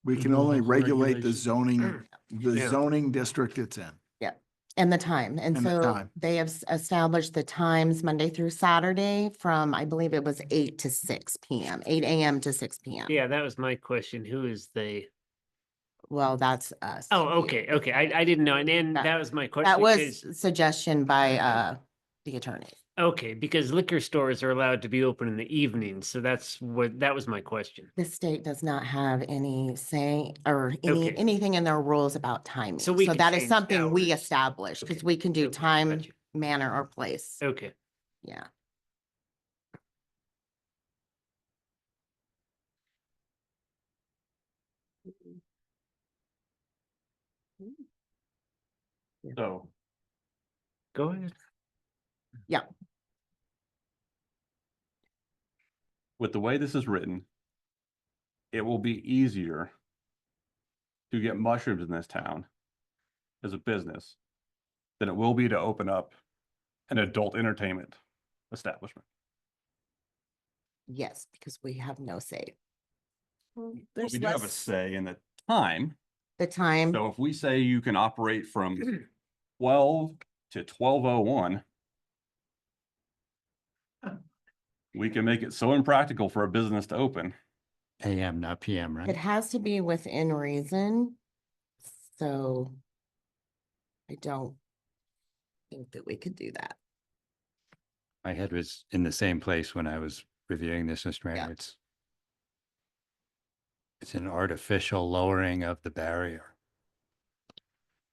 We can only regulate the zoning, the Yeah. zoning district it's in. And the time. And And the so time. they have established the times Monday through Saturday from, I believe it was 8 to 6 PM, 8 AM to 6 PM. Yeah, that was my question. Who is they? Well, that's us. Oh, okay, okay. I didn't know. And then That- that was my question. That because- was suggestion by the attorney. Okay, because liquor stores are allowed to be open in the evening, so that was my question. The state does not have any say or Okay. anything in their rules about timing. So we So could that is change something we hours. establish because Okay. we can do Okay, time, gotcha. manner, or place. Okay. Yeah. So Go ahead. with the way this is written, it will be easier to get mushrooms in this town as a business than it will be to open up an adult entertainment establishment. Yes, because we have no say. But There's we do have a less, say in the time. The time, So if we say you can operate from 12 to 12:01, we can make it so impractical for a business to open. AM, not PM, it right? has to be within reason. So I don't think that we could do that. My head was in the same place when I was reviewing this, Mr. Mayor. Yeah. It's an artificial lowering of the barrier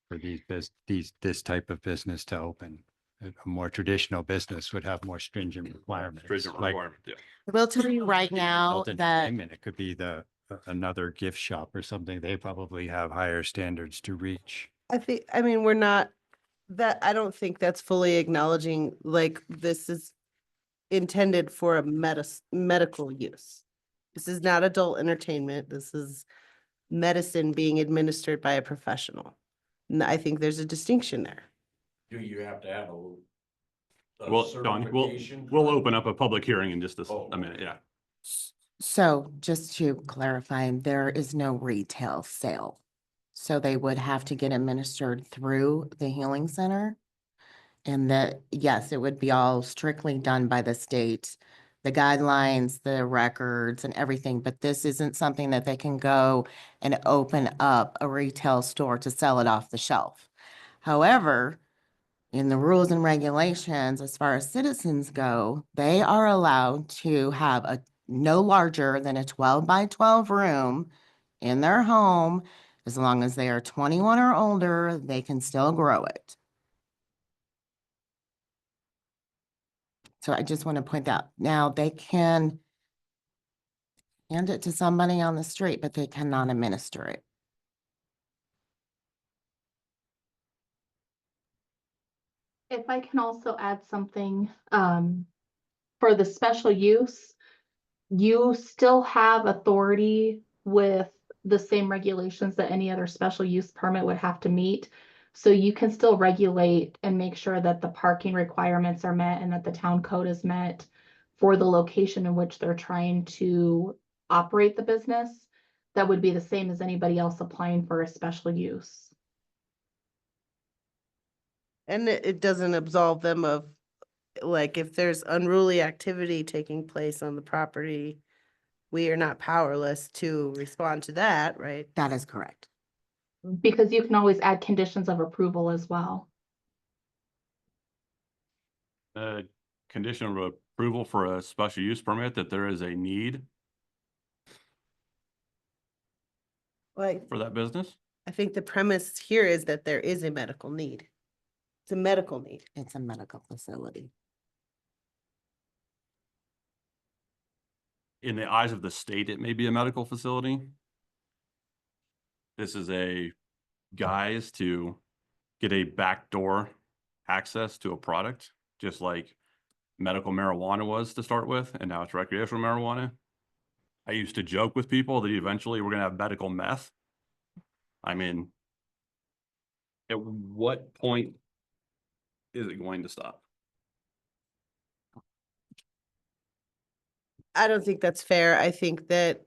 for this type of business to open. A more traditional business would have more stringent requirements. Stringent like requirement, yeah. I will tell you right now adult that entertainment. It could be another gift shop or something. They probably have higher standards to reach. I mean, we're not, I don't think that's fully acknowledging, like, this is intended for a medical use. This is not adult entertainment. This is medicine being administered by a professional. And I think there's a distinction there. Do you have to have a Well, Don, certification? we'll open up a public hearing in just Oh. a minute, yeah. So just to clarify, there is no retail sale. So they would have to get administered through the healing center. And that, yes, it would be all strictly done by the state, the guidelines, the records and everything, but this isn't something that they can go and open up a retail store to sell it off the shelf. However, in the rules and regulations, as far as citizens go, they are allowed to have a no larger than a 12 by 12 room in their home. As long as they are 21 or older, they can still grow it. So I just want to point out, now they can hand it to somebody on the street, but they cannot administer it. If I can also add something, for the special use, you still have authority with the same regulations that any other special use permit would have to meet. So you can still regulate and make sure that the parking requirements are met and that the town code is met for the location in which they're trying to operate the business. That would be the same as anybody else applying for a special use. And it doesn't absolve them of, like, if there's unruly activity taking place on the property, we are not powerless to respond to that, right? That is correct. Because you can always add conditions of approval as well. Condition of approval for a special use permit that there is a need Like, for that business. I think the premise here is that there is a medical need. It's a medical need. It's a medical facility. In the eyes of the state, it may be a medical facility. This is a guise to get a backdoor access to a product, just like medical marijuana was to start with, and now it's recreational marijuana. I used to joke with people that eventually we're gonna have medical meth. I mean, at what point is it going to stop? I don't think that's fair. I think that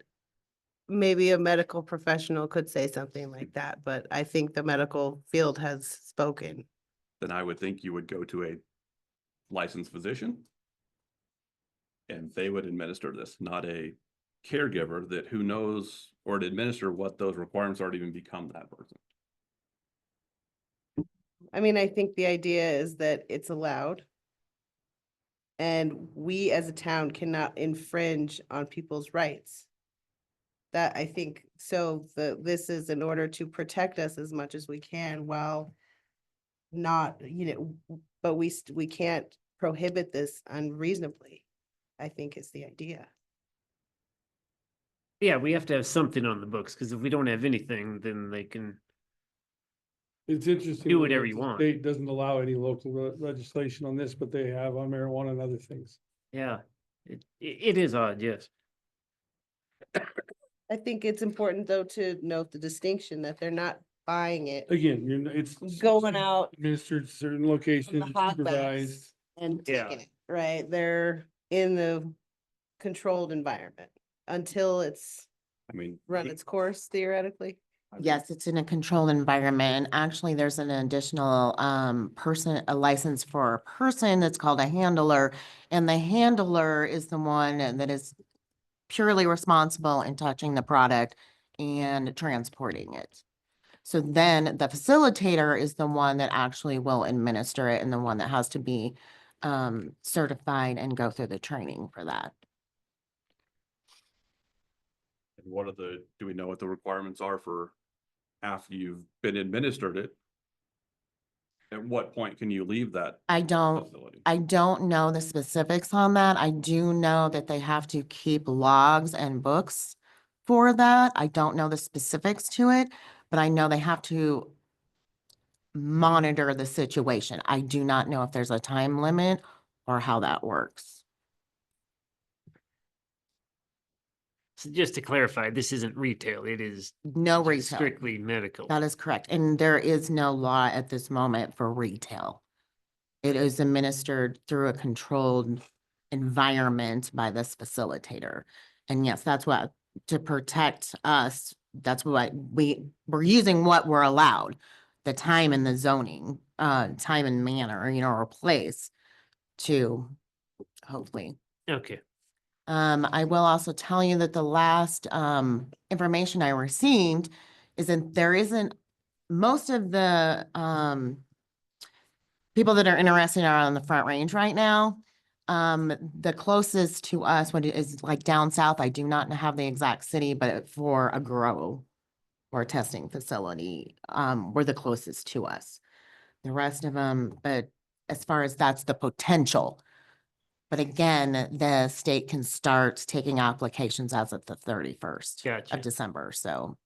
maybe a medical professional could say something like that, but I think the medical field has spoken. Then I would think you would go to a licensed physician and they would administer this, not a caregiver that who knows or to administer what those requirements are to even become that person. I mean, I think the idea is that it's allowed. And we as a town cannot infringe on people's rights. That I think, so this is in order to protect us as much as we can while not, but we can't prohibit this unreasonably, I think is the idea. Yeah, we have to have something on the books, because if we don't have anything, then they can, It's interesting. Do that whatever the you want. State doesn't allow any local legislation on this, but they have on marijuana and other things. yeah, it is odd, yes. I think it's important though to note the distinction that they're not buying it, Again, it's. going out Administered certain from locations, the hotbeds supervised. and Yeah. taking it, right? They're in the controlled environment until it's I mean, run its course theoretically. Yes, it's in a controlled environment. Actually, there's an additional a license for a person that's called a handler. And the handler is the one that is purely responsible in touching the product and transporting it. So then the facilitator is the one that actually will administer it and the one that has to be certified and go through the training for that. and what are do we know what the requirements are for after you've been administered it? At what point can you leave that I don't know the specifics on that. I do know that they have to keep logs and books for that. I don't know the specifics to it, but I know they have to monitor the situation. I do not know if there's a time limit or how that works. So just to clarify, this isn't retail, it is No just retail. strictly medical. That is correct. And there is no law at this moment for retail. It is administered through a controlled environment by this facilitator. And yes, that's what, to protect us, that's what we're using what we're allowed. The time and the zoning, time and manner, or place to hopefully. Okay, I will also tell you that the last information I received is that there isn't, most of the people that are interested are on the Front Range right now. The closest to us, what is like down south, I do not have the exact city, but for a grow or a testing facility, we're the closest to us. The rest of them, but as far as that's the potential. But again, the state can start taking applications as of the 31st Gotcha. of December, so.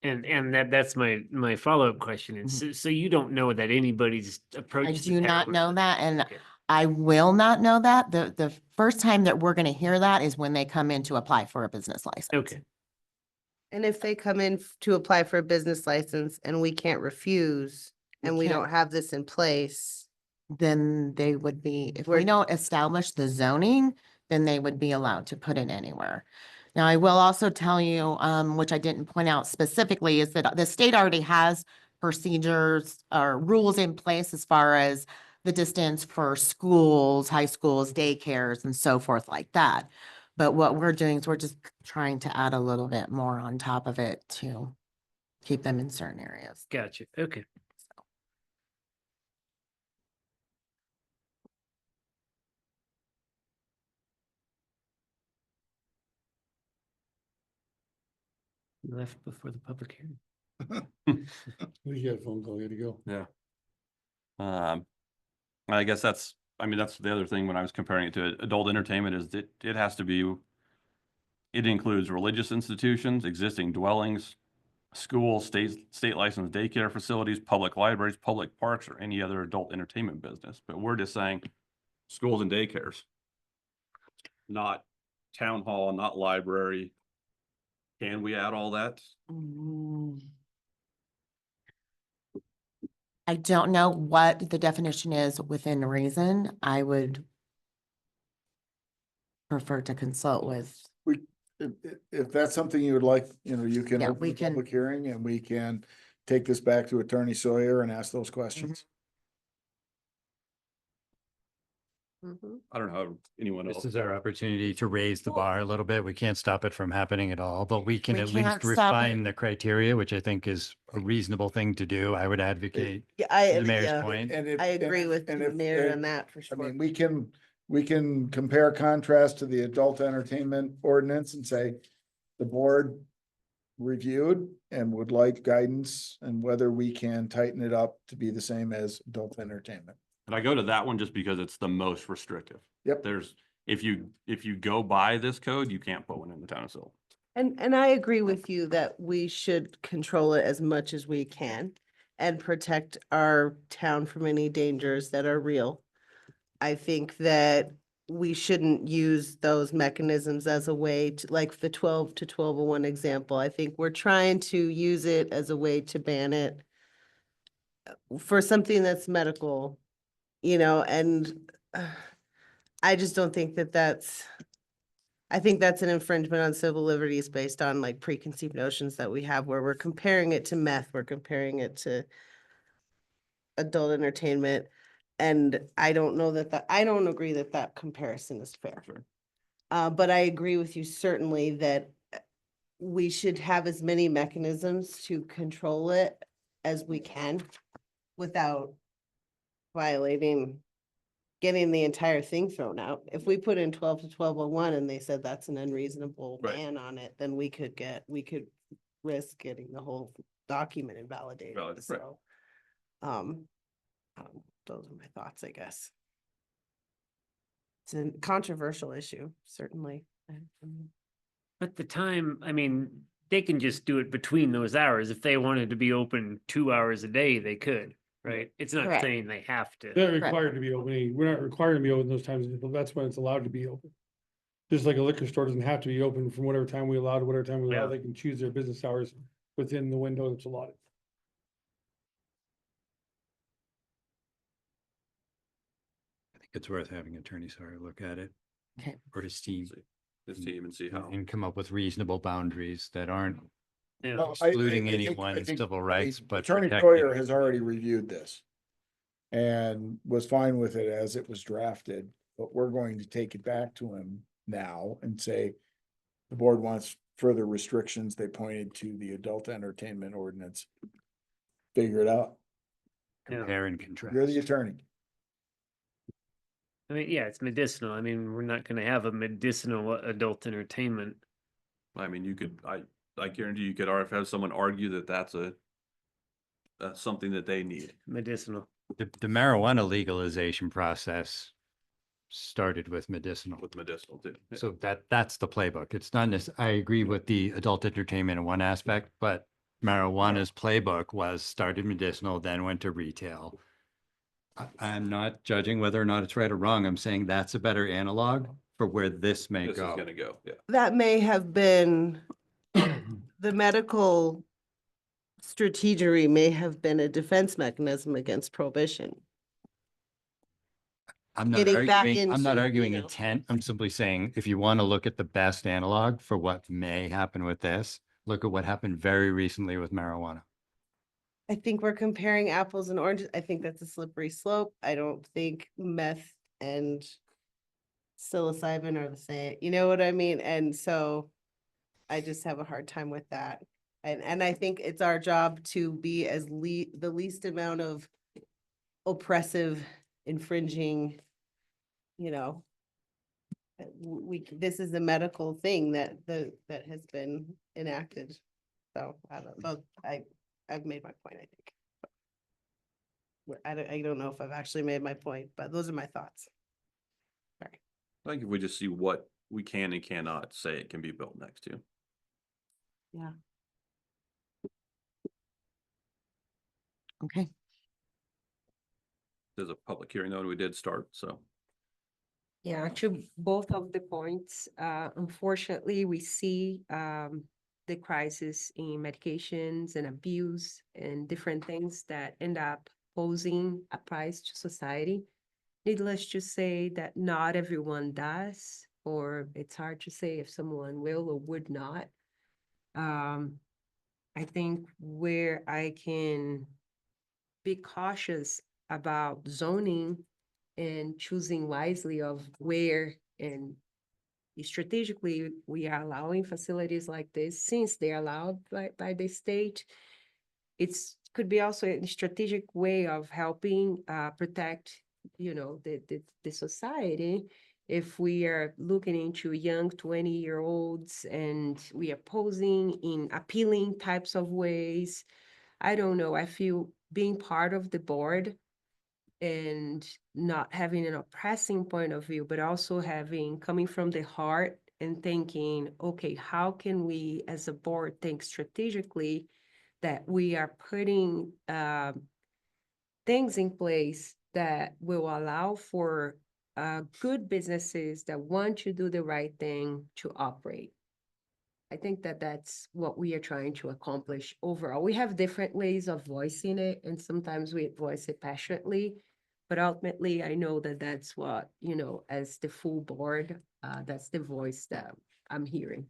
and that's my follow-up question is, so you don't know that anybody's I approached. the do not town? know that, and Okay. I will not know that. The first time that we're gonna hear that is when they come in to apply for a business license. Okay, And if they come in to apply for a business license and we can't refuse We and we can't. don't have this in place, Then they would be, if we We're- don't establish the zoning, then they would be allowed to put it anywhere. Now, I will also tell you, which I didn't point out specifically, is that the state already has procedures or rules in place as far as the distance for schools, high schools, daycares, and so forth like that. But what we're doing is we're just trying to add a little bit more on top of it to keep them in certain areas. gotcha, okay. Left before the public hearing. We got a phone call, you had to go. Yeah. I guess that's, I mean, that's the other thing when I was comparing it to adult entertainment is that it has to be, it includes religious institutions, existing dwellings, schools, state licensed daycare facilities, public libraries, public parks, or any other adult entertainment business. But we're just saying schools and daycares, not town hall, not library. Can we add all that? I don't know what the definition is within reason. I would prefer to consult with, If that's something you would like, you know, you can Yeah, open we the can- public hearing and we can take this back to Attorney Sawyer and ask those questions. Mhm. I don't know how anyone This else. is our opportunity to raise the bar a little bit. We can't stop it from happening at all, but we can We at can't least stop it. refine the criteria, which I think is a reasonable thing to do. I would advocate Yeah, the mayor's yeah, point. And if- I agree with and the if mayor they- on that for I sure. mean, we can compare contrast to the adult entertainment ordinance and say the board reviewed and would like guidance and whether we can tighten it up to be the same as adult entertainment. And I go to that one just because it's the most restrictive. Yep. There's, if you go by this code, you can't put one in the town of Silt. And I agree with you that we should control it as much as we can and protect our town from any dangers that are real. I think that we shouldn't use those mechanisms as a way to, like the 12 to 1201 example. I think we're trying to use it as a way to ban it for something that's medical, you know, and I just don't think that I think that's an infringement on civil liberties based on like preconceived notions that we have where we're comparing it to meth, we're comparing it to adult entertainment. And I don't know I don't agree that that comparison is fair. But I agree with you certainly that we should have as many mechanisms to control it as we can without violating, getting the entire thing thrown out. If we put in 12 to 1201 and they said that's an unreasonable Right. ban on it, then we could risk getting the whole document invalidated. Right. So, those are my thoughts, I guess. It's a controversial issue, certainly. But the time, I mean, they can just do it between those hours. If they wanted to be open 2 hours a day, they could, right? It's not Correct. saying they have to. They're required to be open. We're not required to be open those times. But that's when it's allowed to be open. Just like a liquor store doesn't have to be open from whatever time we allow to whatever time we allow. Yeah. They can choose their business hours within the window that's allotted. I think it's worth having Attorney Sawyer look at it. Okay. Or his team. This team and see how. And come up with reasonable boundaries that aren't Yeah. No, excluding I think- anyone I think- civil I rights, mean, but Attorney protecting- Sawyer has already reviewed this. And was fine with it as it was drafted, but we're going to take it back to him now and say. The board wants further restrictions. They pointed to the adult entertainment ordinance. Figure it out. Yeah. compare and contrast. You're the attorney. I mean, yeah, it's medicinal. I mean, we're not gonna have a medicinal adult entertainment. I mean, you could, I guarantee you could have someone argue that that's something that they need. Medicinal. The marijuana legalization process started with medicinal. With medicinal too. Yeah. So that's the playbook. It's not I agree with the adult entertainment in one aspect, but marijuana's playbook was started medicinal, then went to retail. I'm not judging whether or not it's right or wrong. I'm saying that's a better analog for where this may This is go. gonna go, yeah. That may have been, the medical strategery may have been a defense mechanism against prohibition. I'm not getting back arguing, I'm not into, you arguing know. intent. I'm simply saying, if you want to look at the best analog for what may happen with this, look at what happened very recently with marijuana. I think we're comparing apples and oranges. I think that's a slippery slope. I don't think meth and psilocybin are the same, you know what I mean? And so I just have a hard time with that. And I think it's our job to be as the least amount of oppressive, infringing, you know, this is a medical thing that has been enacted. So I don't know, I've made my point, I think. I don't know if I've actually made my point, but those are my thoughts. I think if we just see what we can and cannot say it can be built next to. Yeah. Okay. There's a public hearing though, and we did start, so. Yeah, actually, both of the points, unfortunately, we see the crisis in medications and abuse and different things that end up posing a price to society. Needless to say that not everyone does, or it's hard to say if someone will or would not. I think where I can be cautious about zoning and choosing wisely of where and strategically we are allowing facilities like this, since they're allowed by the state. It's could be also a strategic way of helping protect, the society. If we are looking into young 20-year-olds and we are posing in appealing types of ways, I don't know, I feel being part of the board and not having an oppressing point of view, but also coming from the heart and thinking, okay, how can we as a board think strategically that we are putting things in place that will allow for good businesses that want to do the right thing to operate. I think that that's what we are trying to accomplish overall. We have different ways of voicing it, and sometimes we voice it passionately. But ultimately, I know that that's what, as the full board, that's the voice that I'm hearing.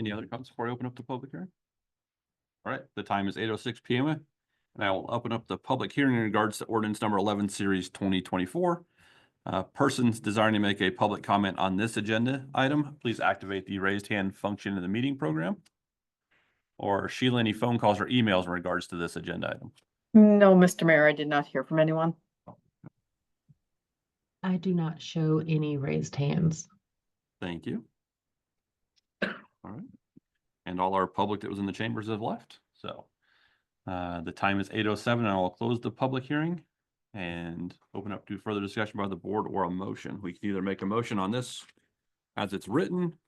Any other comments before I open up the public hearing? All right, the time is 8:06 PM. And I will open up the public hearing in regards to ordinance number 11, series 2024. Persons desiring to make a public comment on this agenda item, please activate the raised hand function in the meeting program. Or Sheila, any phone calls or emails in regards to this agenda item? No, Mr. Mayor, I did not hear from anyone. I do not show any raised hands. Thank you. All right. And all our public that was in the chambers have left, so. The time is 8:07 and I will close the public hearing and open up to further discussion by the board or a motion. We can either make a motion on this as it's written.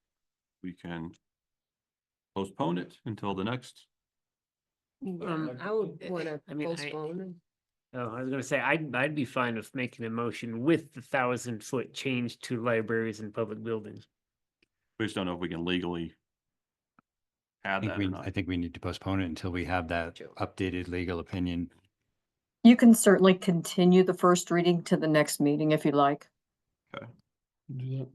We can postpone it until the next. Yeah, I would wanna I mean, postpone. Oh, I was gonna say, I'd be fine with making a motion with the 1,000-foot change to libraries and public buildings. We just don't know if we can legally add that or I not. think we need to postpone it until we have that updated legal opinion. You can certainly continue the first reading to the next meeting if you like. Okay. Do that.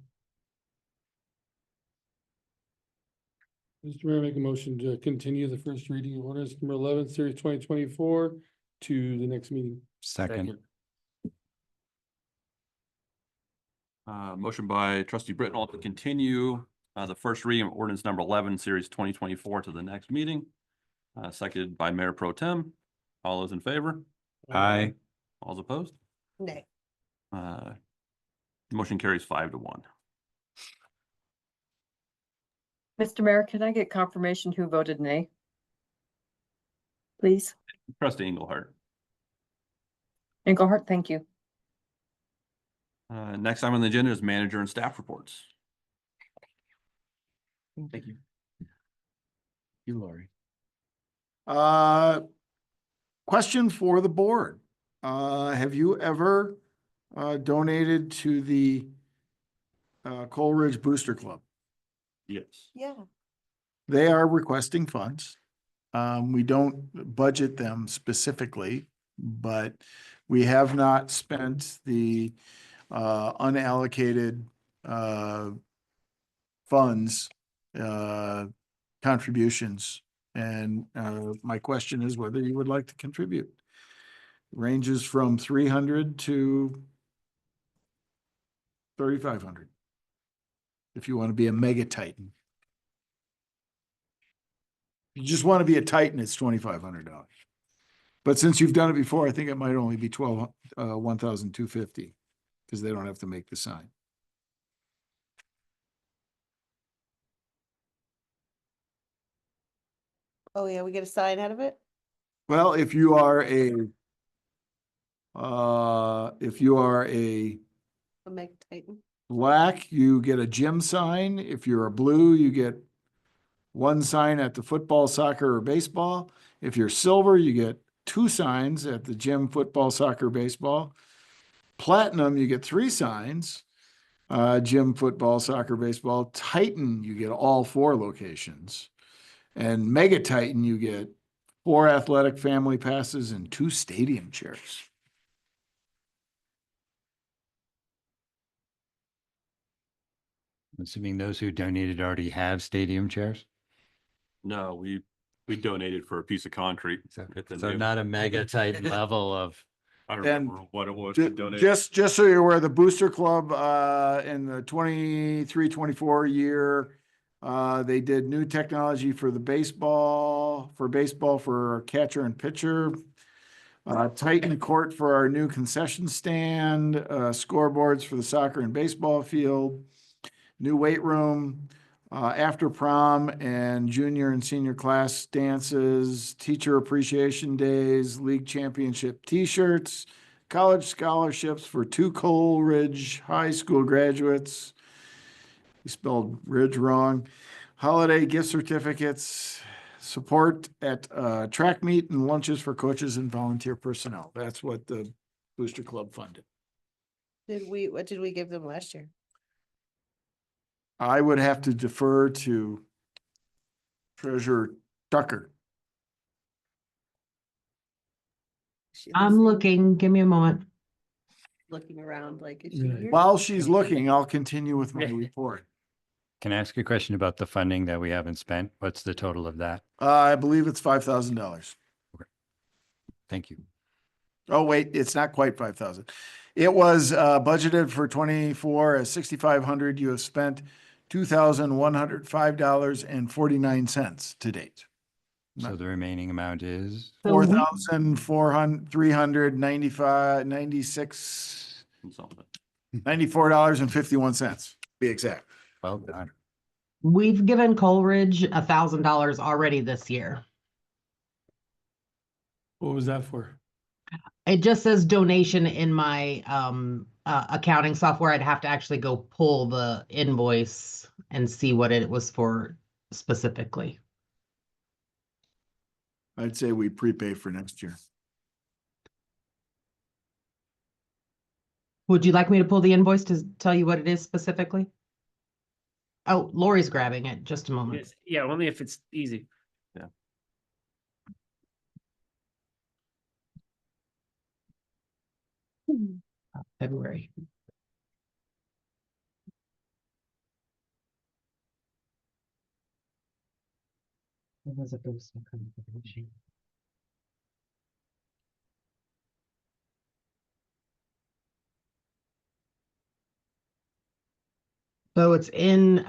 Mr. Mayor, make a motion to continue the first reading of ordinance number 11, series 2024 to the next meeting. Second. Motion by trustee Britnall to continue the first reading of ordinance number 11, series 2024 to the next meeting. Seconded by Mayor Pro Tem. All those in favor? Aye. All those opposed? Nay. Motion carries 5-1. Mr. Mayor, can I get confirmation who voted nay? Please. Trustee Engelhardt. Engelhardt, thank you. Next item on the agenda is manager and staff reports. Thank you. You, Lori. Question for the board. Have you ever donated to the Coleridge Booster Club? Yes. Yeah. They are requesting funds. We don't budget them specifically, but we have not spent the unallocated funds contributions. And my question is whether you would like to contribute. Ranges from 300 to 3,500. If you want to be a mega titan. If you just want to be a titan, it's $2,500. But since you've done it before, I think it might only be 1,250 because they don't have to make the sign. Oh, yeah, we get a sign out of it? Well, if you are a A Meg Titan. black, you get a gym sign. If you're a blue, you get one sign at the football, soccer, or baseball. If you're silver, you get two signs at the gym, football, soccer, baseball. Platinum, you get three signs, gym, football, soccer, baseball. Titan, you get all four locations. And Mega Titan, you get 4 athletic family passes and 2 stadium chairs. Assuming those who donated already have stadium chairs. No, we donated for a piece of concrete. So, at the so new- not a mega tight level of, I don't And remember what it was to donate. Just so you're aware, the Booster Club, in the 23-24 year, they did new technology for the baseball, for catcher and pitcher. Tighten court for our new concession stand, scoreboards for the soccer and baseball field, new weight room, after prom and junior and senior class dances, teacher appreciation days, league championship t-shirts, college scholarships for 2 Coleridge High School graduates. You spelled Ridge wrong. Holiday gift certificates, support at track meet and lunches for coaches and volunteer personnel. That's what the Booster Club funded. What did we give them last year? I would have to defer to Treasurer Tucker. She I'm listening? looking, give me a moment. Looking around like, is she Yeah. here? While she's looking, I'll continue with my report. can I ask a question about the funding that we haven't spent? What's the total of that? I believe it's $5,000. Thank you. Oh, wait, it's not quite 5,000. It was budgeted for 24 as 6,500. You have spent $2,105.49 to date. So the remaining amount is, So we- 4,395, Something. $94.51, be exact. well done. We've given Coleridge $1,000 already this year. What was that for? It just says donation in my accounting software. I'd have to actually go pull the invoice and see what it was for specifically. I'd say we prepay for next year. Would you like me to pull the invoice to tell you what it is specifically? Oh, Lori's grabbing it. Just a moment. Yes, yeah, only if it's easy. February. It was a boost. So it's in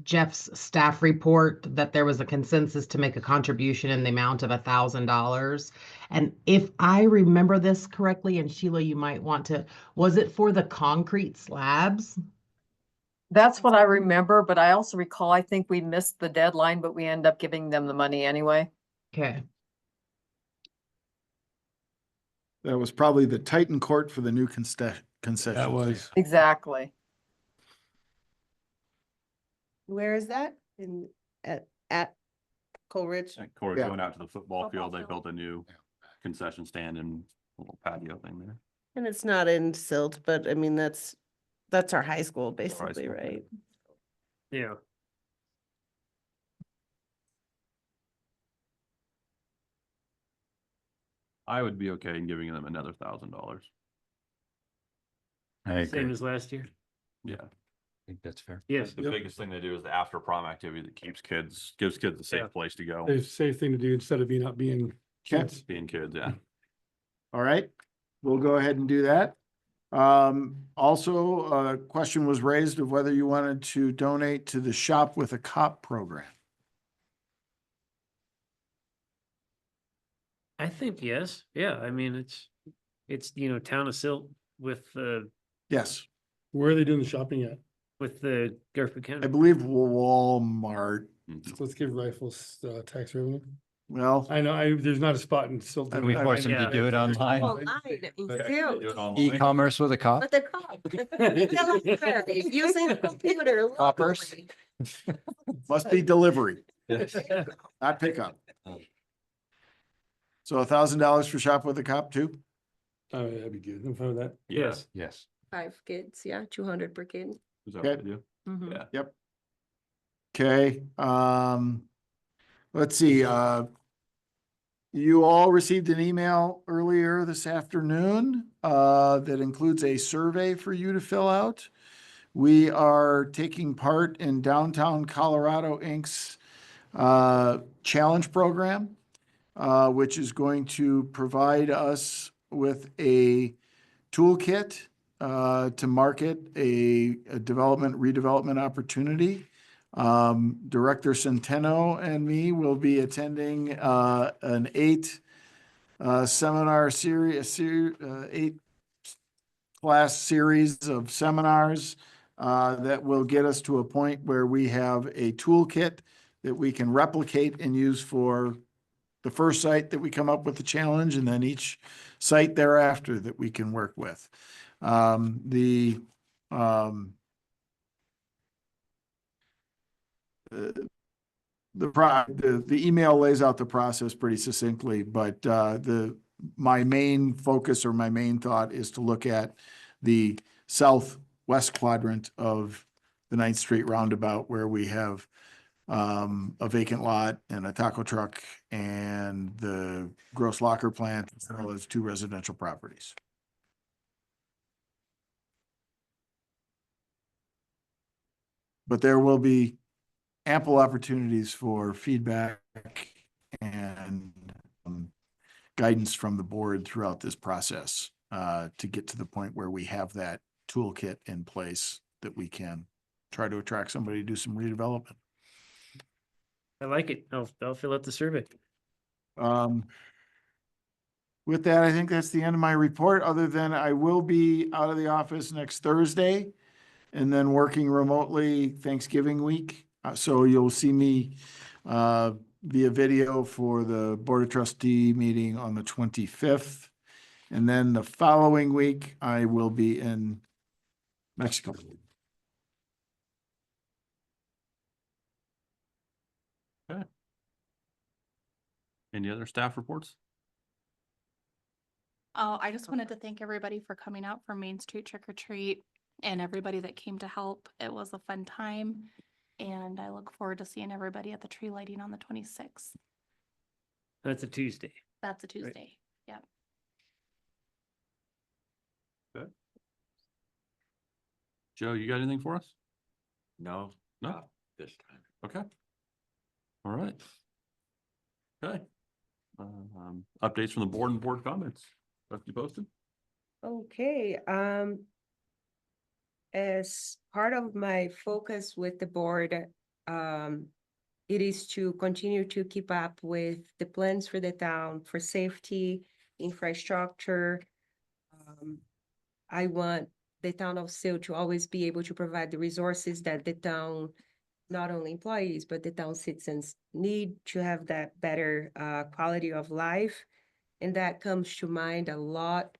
Jeff's staff report that there was a consensus to make a contribution in the amount of $1,000. And if I remember this correctly, and Sheila, you might want to, was it for the concrete slabs? That's what I remember, but I also recall, I think we missed the deadline, but we end up giving them the money anyway. Okay. That was probably the Titan court for the new concession. That was. Exactly. Where is that? At Coleridge? Corey, Yeah. going out to the football Football field, they field. built a new concession stand and a little patio thing there. And it's not in Silt, but I mean, that's our high school basically, school, yeah. right? Yeah. I would be okay in giving them another $1,000. I agree. Same as last year. Yeah. I think that's fair. Yes. The biggest thing they do is the after prom activity that gives kids a Yeah. safe place to go. It's a safe thing to do instead of not being kids. Being kids, yeah. All right, we'll go ahead and do that. Also, a question was raised of whether you wanted to donate to the Shop with a Cop program. I think yes. Yeah, I mean, it's town of Silt with Yes, Where are they doing the shopping at? with the Garfield I County. believe Walmart Mhm. So let's give rifles, tax revenue. Well, I know, there's not a spot in Silt. And we force them to do it online. Online, in Silt. Do it online. E-commerce with a cop. But the cop. Delivery, using the computer. Coppers. locally. must be delivery, Yes. not pickup. So $1,000 for shop with a cop too? Oh, yeah, that'd be good. I'm fine with that. Yes. Yes. 5 kids, yeah, 200 per kid. Is that what Okay. we do? Mhm. Yeah. Okay, let's see, you all received an email earlier this afternoon, that includes a survey for you to fill out. We are taking part in Downtown Colorado Inc.'s, challenge program, which is going to provide us with a toolkit, to market a development, redevelopment opportunity. Director Centeno and me will be attending an 8 seminar series, 8 class series of seminars that will get us to a point where we have a toolkit that we can replicate and use for the first site that we come up with the challenge, and then each site thereafter that we can work with. The email lays out the process pretty succinctly, but my main focus or my main thought is to look at the southwest quadrant of the 9th Street roundabout, where we have a vacant lot and a taco truck and the gross locker plant, as well as 2 residential properties. But there will be ample opportunities for feedback and guidance from the board throughout this process, to get to the point where we have that toolkit in place that we can try to attract somebody to do some redevelopment. I like it. I'll fill out the survey. With that, I think that's the end of my report, other than I will be out of the office next Thursday and then working remotely Thanksgiving week. So you'll see me via video for the Board of Trustee meeting on the 25th. And then the following week, I will be in Mexico. Okay. Any other staff reports? Oh, I just wanted to thank everybody for coming out for Main Street Trick or Treat and everybody that came to help. It was a fun time. And I look forward to seeing everybody at the tree lighting on the 26th. That's a Tuesday. That's a Tuesday. Yeah. Joe, you got anything for us? No, No? not this time. Okay. All right. Okay. Updates from the board and board comments. Left you posted? Okay, as part of my focus with the board, it is to continue to keep up with the plans for the town for safety, infrastructure. I want the town of Silt to always be able to provide the resources that the town, not only employees, but the town citizens need to have that better quality of life. And that comes to mind a lot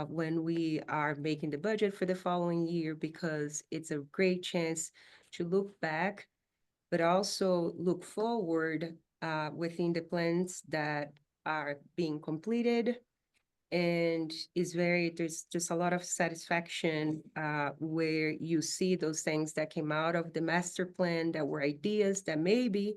when we are making the budget for the following year, because it's a great chance to look back, but also look forward within the plans that are being completed. And there's just a lot of satisfaction where you see those things that came out of the master plan that were ideas that maybe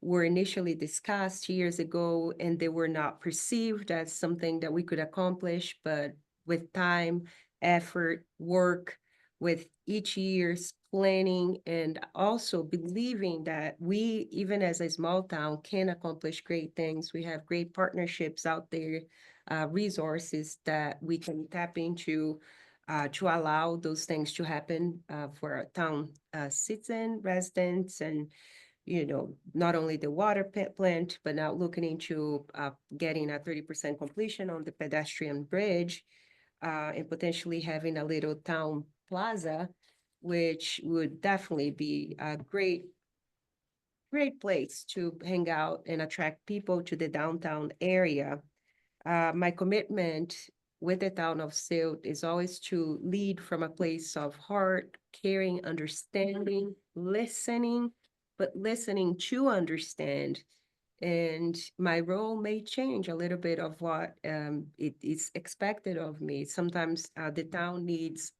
were initially discussed years ago and they were not perceived as something that we could accomplish, but with time, effort, work, with each year's planning, and also believing that we, even as a small town, can accomplish great things. We have great partnerships out there, resources that we can tap into to allow those things to happen for our town citizen, residents, and not only the water plant, but now looking into getting a 30% completion on the pedestrian bridge and potentially having a little town plaza, which would definitely be a great great place to hang out and attract people to the downtown area. My commitment with the town of Silt is always to lead from a place of heart, caring, understanding, listening, but listening to understand. And my role may change a little bit of what it is expected of me. Sometimes the town needs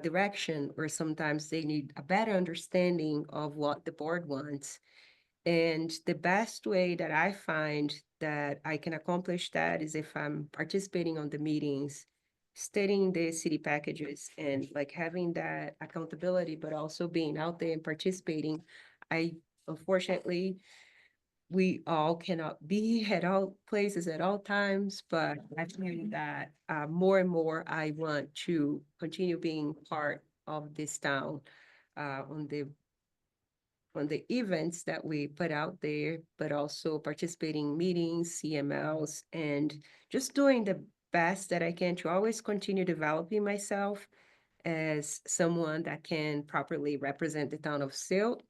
direction, or sometimes they need a better understanding of what the board wants. And the best way that I find that I can accomplish that is if I'm participating on the meetings, studying the city packages, and like having that accountability, but also being out there and participating. Unfortunately, we all cannot be at all places at all times, but I feel that more and more I want to continue being part of this town on the events that we put out there, but also participating in meetings, CMLs, and just doing the best that I can to always continue developing myself as someone that can properly represent the town of Silt,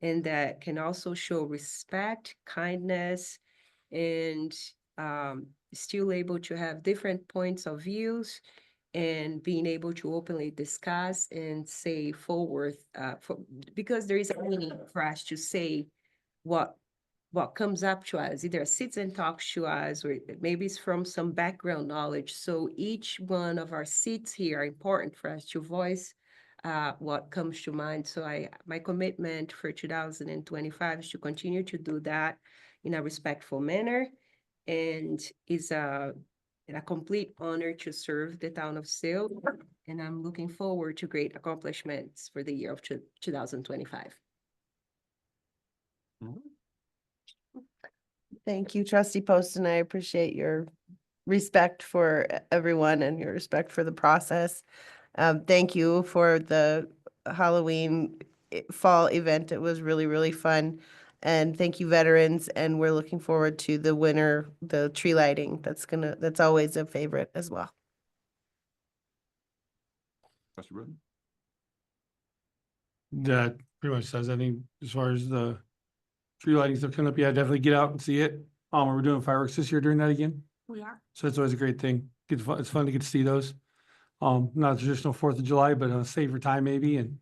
and that can also show respect, kindness, and still able to have different points of views, and being able to openly discuss and say forward, because there is a meaning for us to say what comes up to us, either sits and talks to us, or maybe it's from some background knowledge. So each one of our seats here are important for us to voice what comes to mind. So my commitment for 2025 is to continue to do that in a respectful manner, and is a complete honor to serve the town of Silt. And I'm looking forward to great accomplishments for the year of 2025. Thank you, trustee Poston. I appreciate your respect for everyone and your respect for the process. Thank you for the Halloween fall event. It was really, really fun. And thank you, veterans. And we're looking forward to the winter, the tree lighting. That's always a favorite as well. Trustee Britton? That pretty much says, I think, as far as the tree lighting stuff coming up, yeah, definitely get out and see it. We're doing fireworks this year during that again. We are. So it's always a great thing. It's fun to get to see those. Not a traditional 4th of July, but on a safer time maybe, and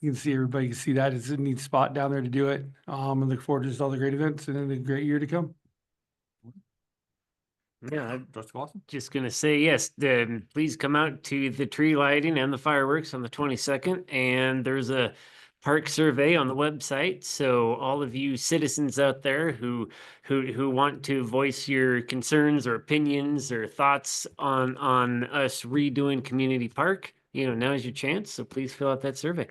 you can see, everybody can see that. It's a neat spot down there to do it. And look forward to just all the great events and then a great year to come. Yeah, I'm Trustee Clausen? just gonna say, yes, please come out to the tree lighting and the fireworks on the 22nd. And there's a park survey on the website. So all of you citizens out there who want to voice your concerns or opinions or thoughts on us redoing Community Park, now's your chance. So please fill out that survey.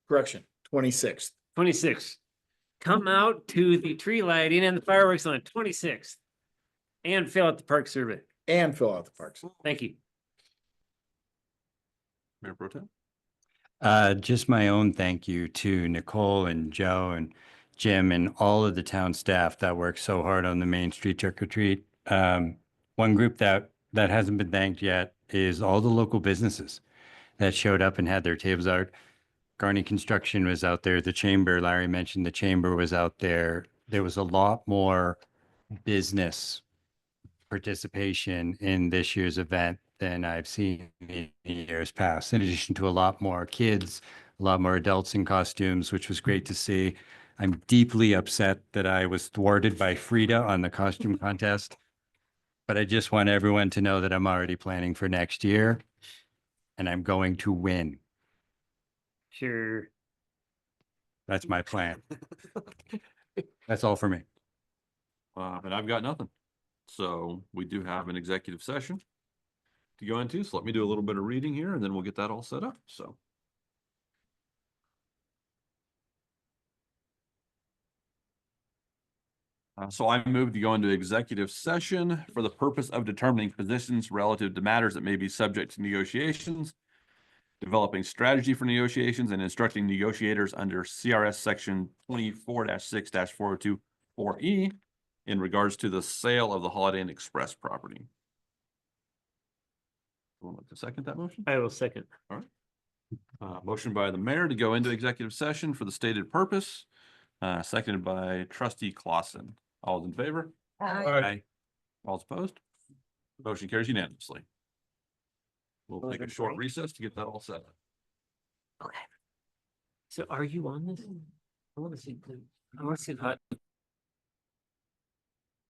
Correction, 26th. 26th. Come out to the tree lighting and the fireworks on the 26th. And fill out the park survey. And fill out the parks. Thank you. Mayor Pro Tem? Just my own thank you to Nicole and Joe and Jim and all of the town staff that worked so hard on the Main Street trick or treat. One group that hasn't been thanked yet is all the local businesses that showed up and had their tables out. Garney Construction was out there. The Chamber, Larry mentioned the Chamber was out there. There was a lot more business participation in this year's event than I've seen in years past, in addition to a lot more kids, a lot more adults in costumes, which was great to see. I'm deeply upset that I was thwarted by Frida on the costume contest, but I just want everyone to know that I'm already planning for next year and I'm going to win. Sure. That's my plan. That's all for me. And I've got nothing. So we do have an executive session to go into. So let me do a little bit of reading here and then we'll get that all set up. So I move to go into executive session for the purpose of determining positions relative to matters that may be subject to negotiations, developing strategy for negotiations, and instructing negotiators under CRS section 24-6-4024E in regards to the sale of the Holiday Inn Express property. Would like to second that motion? I will second. All right. Motion by the mayor to go into executive session for the stated purpose, Seconded by trustee Clausen. All in favor? Aye. All opposed? Motion carries unanimously. We'll take a short recess to get that all set. Okay. So are you on this? I want to see, I want to see that.